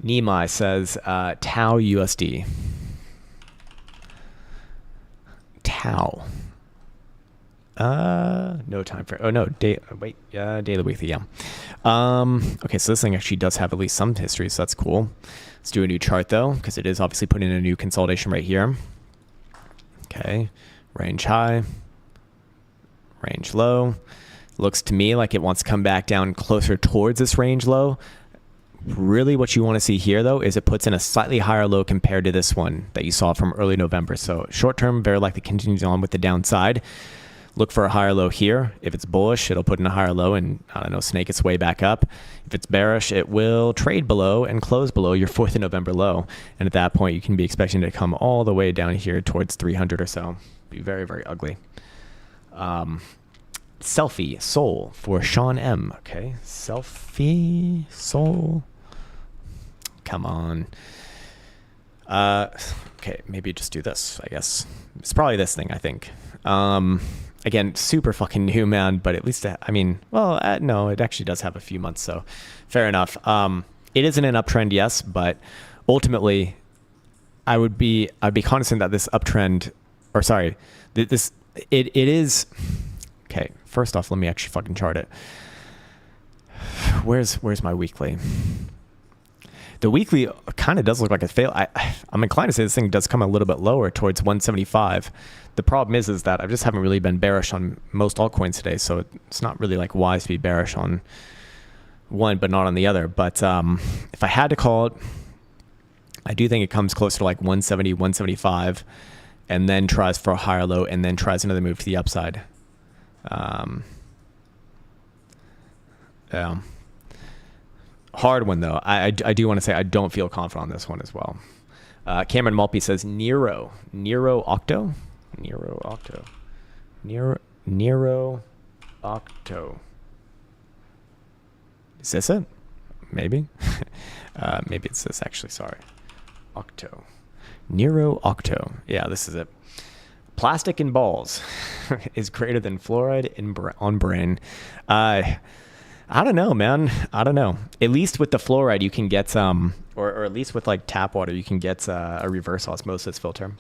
Nimai says Tau USD. Tau. No time frame. Oh no, daily weekly. Yeah. Okay, so this thing actually does have at least some history, so that's cool. Let's do a new chart though, because it is obviously putting in a new consolidation right here. Okay, range high, range low. Looks to me like it wants to come back down closer towards this range low. Really what you want to see here though is it puts in a slightly higher low compared to this one that you saw from early November. So short term, very likely continues on with the downside. Look for a higher low here. If it's bullish, it'll put in a higher low and, I don't know, snake its way back up. If it's bearish, it will trade below and close below your 4th of November low. And at that point, you can be expecting to come all the way down here towards 300 or so. Be very, very ugly. Selfie Soul for Sean M. Okay, Selfie Soul. Come on. Okay, maybe just do this, I guess. It's probably this thing, I think. Again, super fucking new, man, but at least, I mean, well, no, it actually does have a few months, so fair enough. It isn't an uptrend, yes, but ultimately, I'd be cognizant that this uptrend, or sorry, it is, okay, first off, let me actually fucking chart it. Where's my weekly? The weekly kind of does look like a fail. I'm inclined to say this thing does come a little bit lower towards 175. The problem is that I just haven't really been bearish on most altcoins today, so it's not really like wise to be bearish on one but not on the other. But if I had to call it, I do think it comes closer to like 170, 175, and then tries for a higher low, and then tries another move to the upside. Yeah. Hard one though. I do want to say I don't feel confident on this one as well. Cameron Malpe says Nero Octo. Is this it? Maybe. Maybe it's this actually. Sorry. Octo. Nero Octo. Yeah, this is it. Plastic in balls is greater than fluoride on brain. I don't know, man. I don't know. At least with the fluoride, you can get or at least with like tap water, you can get a reverse osmosis filter.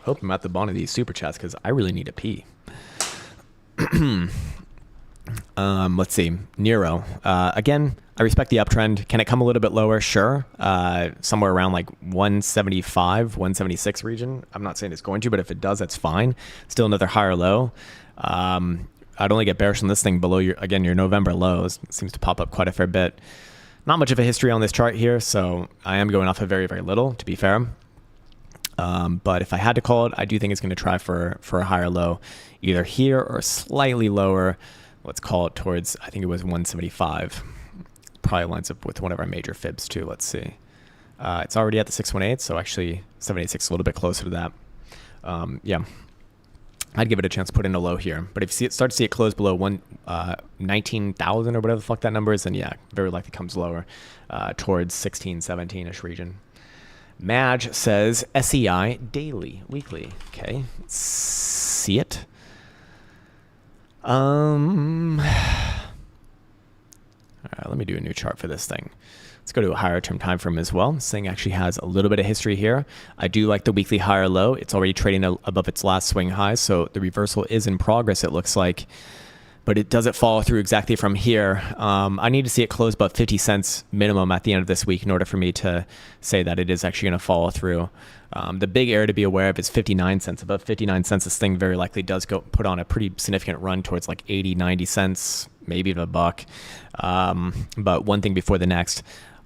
Hope I'm at the bottom of these super chats because I really need a pee. Let's see. Nero. Again, I respect the uptrend. Can it come a little bit lower? Sure. Somewhere around like 175, 176 region. I'm not saying it's going to, but if it does, that's fine. Still another higher low. I'd only get bearish on this thing below your November lows. It seems to pop up quite a fair bit. Not much of a history on this chart here, so I am going off of very, very little, to be fair. But if I had to call it, I do think it's going to try for a higher low, either here or slightly lower. Let's call it towards, I think it was 175. Probably lines up with one of our major fibs too. Let's see. It's already at the 618, so actually 786 is a little bit closer to that. Yeah. I'd give it a chance to put in a low here. But if you start to see it close below 19,000 or whatever the fuck that number is, then yeah, very likely comes lower towards 16, 17-ish region. Madge says SEI daily, weekly. Okay, let's see it. All right, let me do a new chart for this thing. Let's go to a higher term time frame as well. This thing actually has a little bit of history here. I do like the weekly higher low. It's already trading above its last swing high, so the reversal is in progress, it looks like. But it doesn't follow through exactly from here. I need to see it close about 50 cents minimum at the end of this week in order for me to say that it is actually going to follow through. The big area to be aware of is 59 cents. Above 59 cents, this thing very likely does go put on a pretty significant run towards like 80, 90 cents, maybe even a buck. But one thing before the next.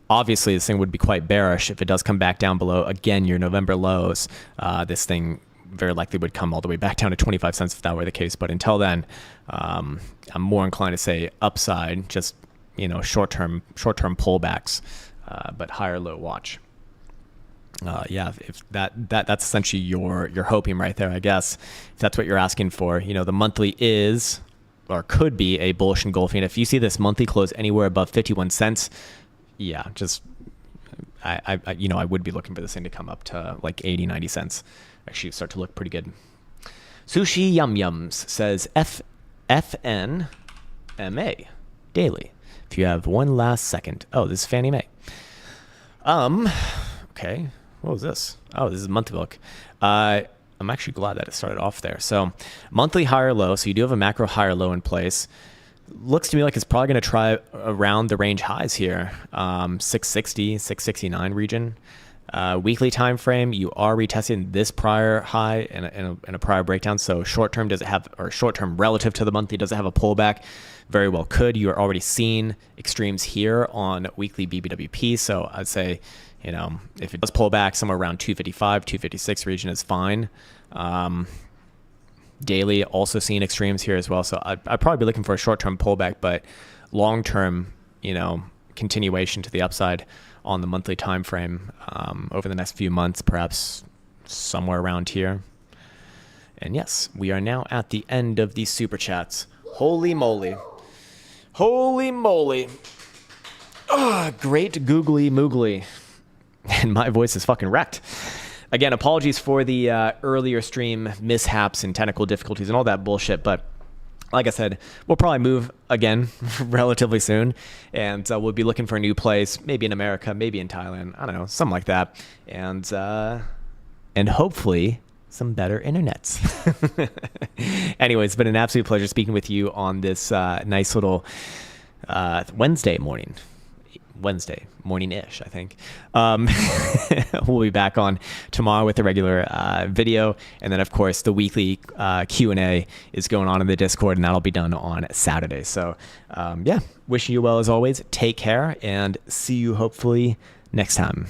Obviously, this thing would be quite bearish if it does come back down below, again, your November lows. This thing very likely would come all the way back down to 25 cents if that were the case. But until then, I'm more inclined to say upside, just, you know, short-term pullbacks, but higher low watch. Yeah, if that's essentially your hopium right there, I guess, if that's what you're asking for. You know, the monthly is or could be a bullish engulfing. If you see this monthly close anywhere above 51 cents, yeah, just I would be looking for this thing to come up to like 80, 90 cents. Actually start to look pretty good. Sushi Yum Yums says FNMA daily. If you have one last second. Oh, this is Fannie Mae. Okay. What was this? Oh, this is a monthly look. I'm actually glad that it started off there. So monthly higher low. So you do have a macro higher low in place. Looks to me like it's probably going to try around the range highs here, 660, 669 region. Weekly time frame, you are retesting this prior high in a prior breakdown. So short term, does it have, or short term relative to the monthly, does it have a pullback? Very well could. You are already seeing extremes here on weekly BBWP. So I'd say, you know, if it does pull back somewhere around 255, 256 region is fine. Daily also seeing extremes here as well. So I'd probably be looking for a short-term pullback, but long-term, you know, continuation to the upside on the monthly time frame over the next few months, perhaps somewhere around here. And yes, we are now at the end of these super chats. Holy moly. Holy moly. Great googly moogly. And my voice is fucking wrecked. Again, apologies for the earlier stream mishaps and technical difficulties and all that bullshit. But like I said, we'll probably move again relatively soon. And we'll be looking for a new place, maybe in America, maybe in Thailand. I don't know, something like that. And hopefully some better internets. Anyway, it's been an absolute pleasure speaking with you on this nice little Wednesday morning-ish, I think. We'll be back on tomorrow with the regular video. And then, of course, the weekly Q&A is going on in the Discord, and that'll be done on Saturday. So, yeah, wishing you well as always. Take care, and see you hopefully next time.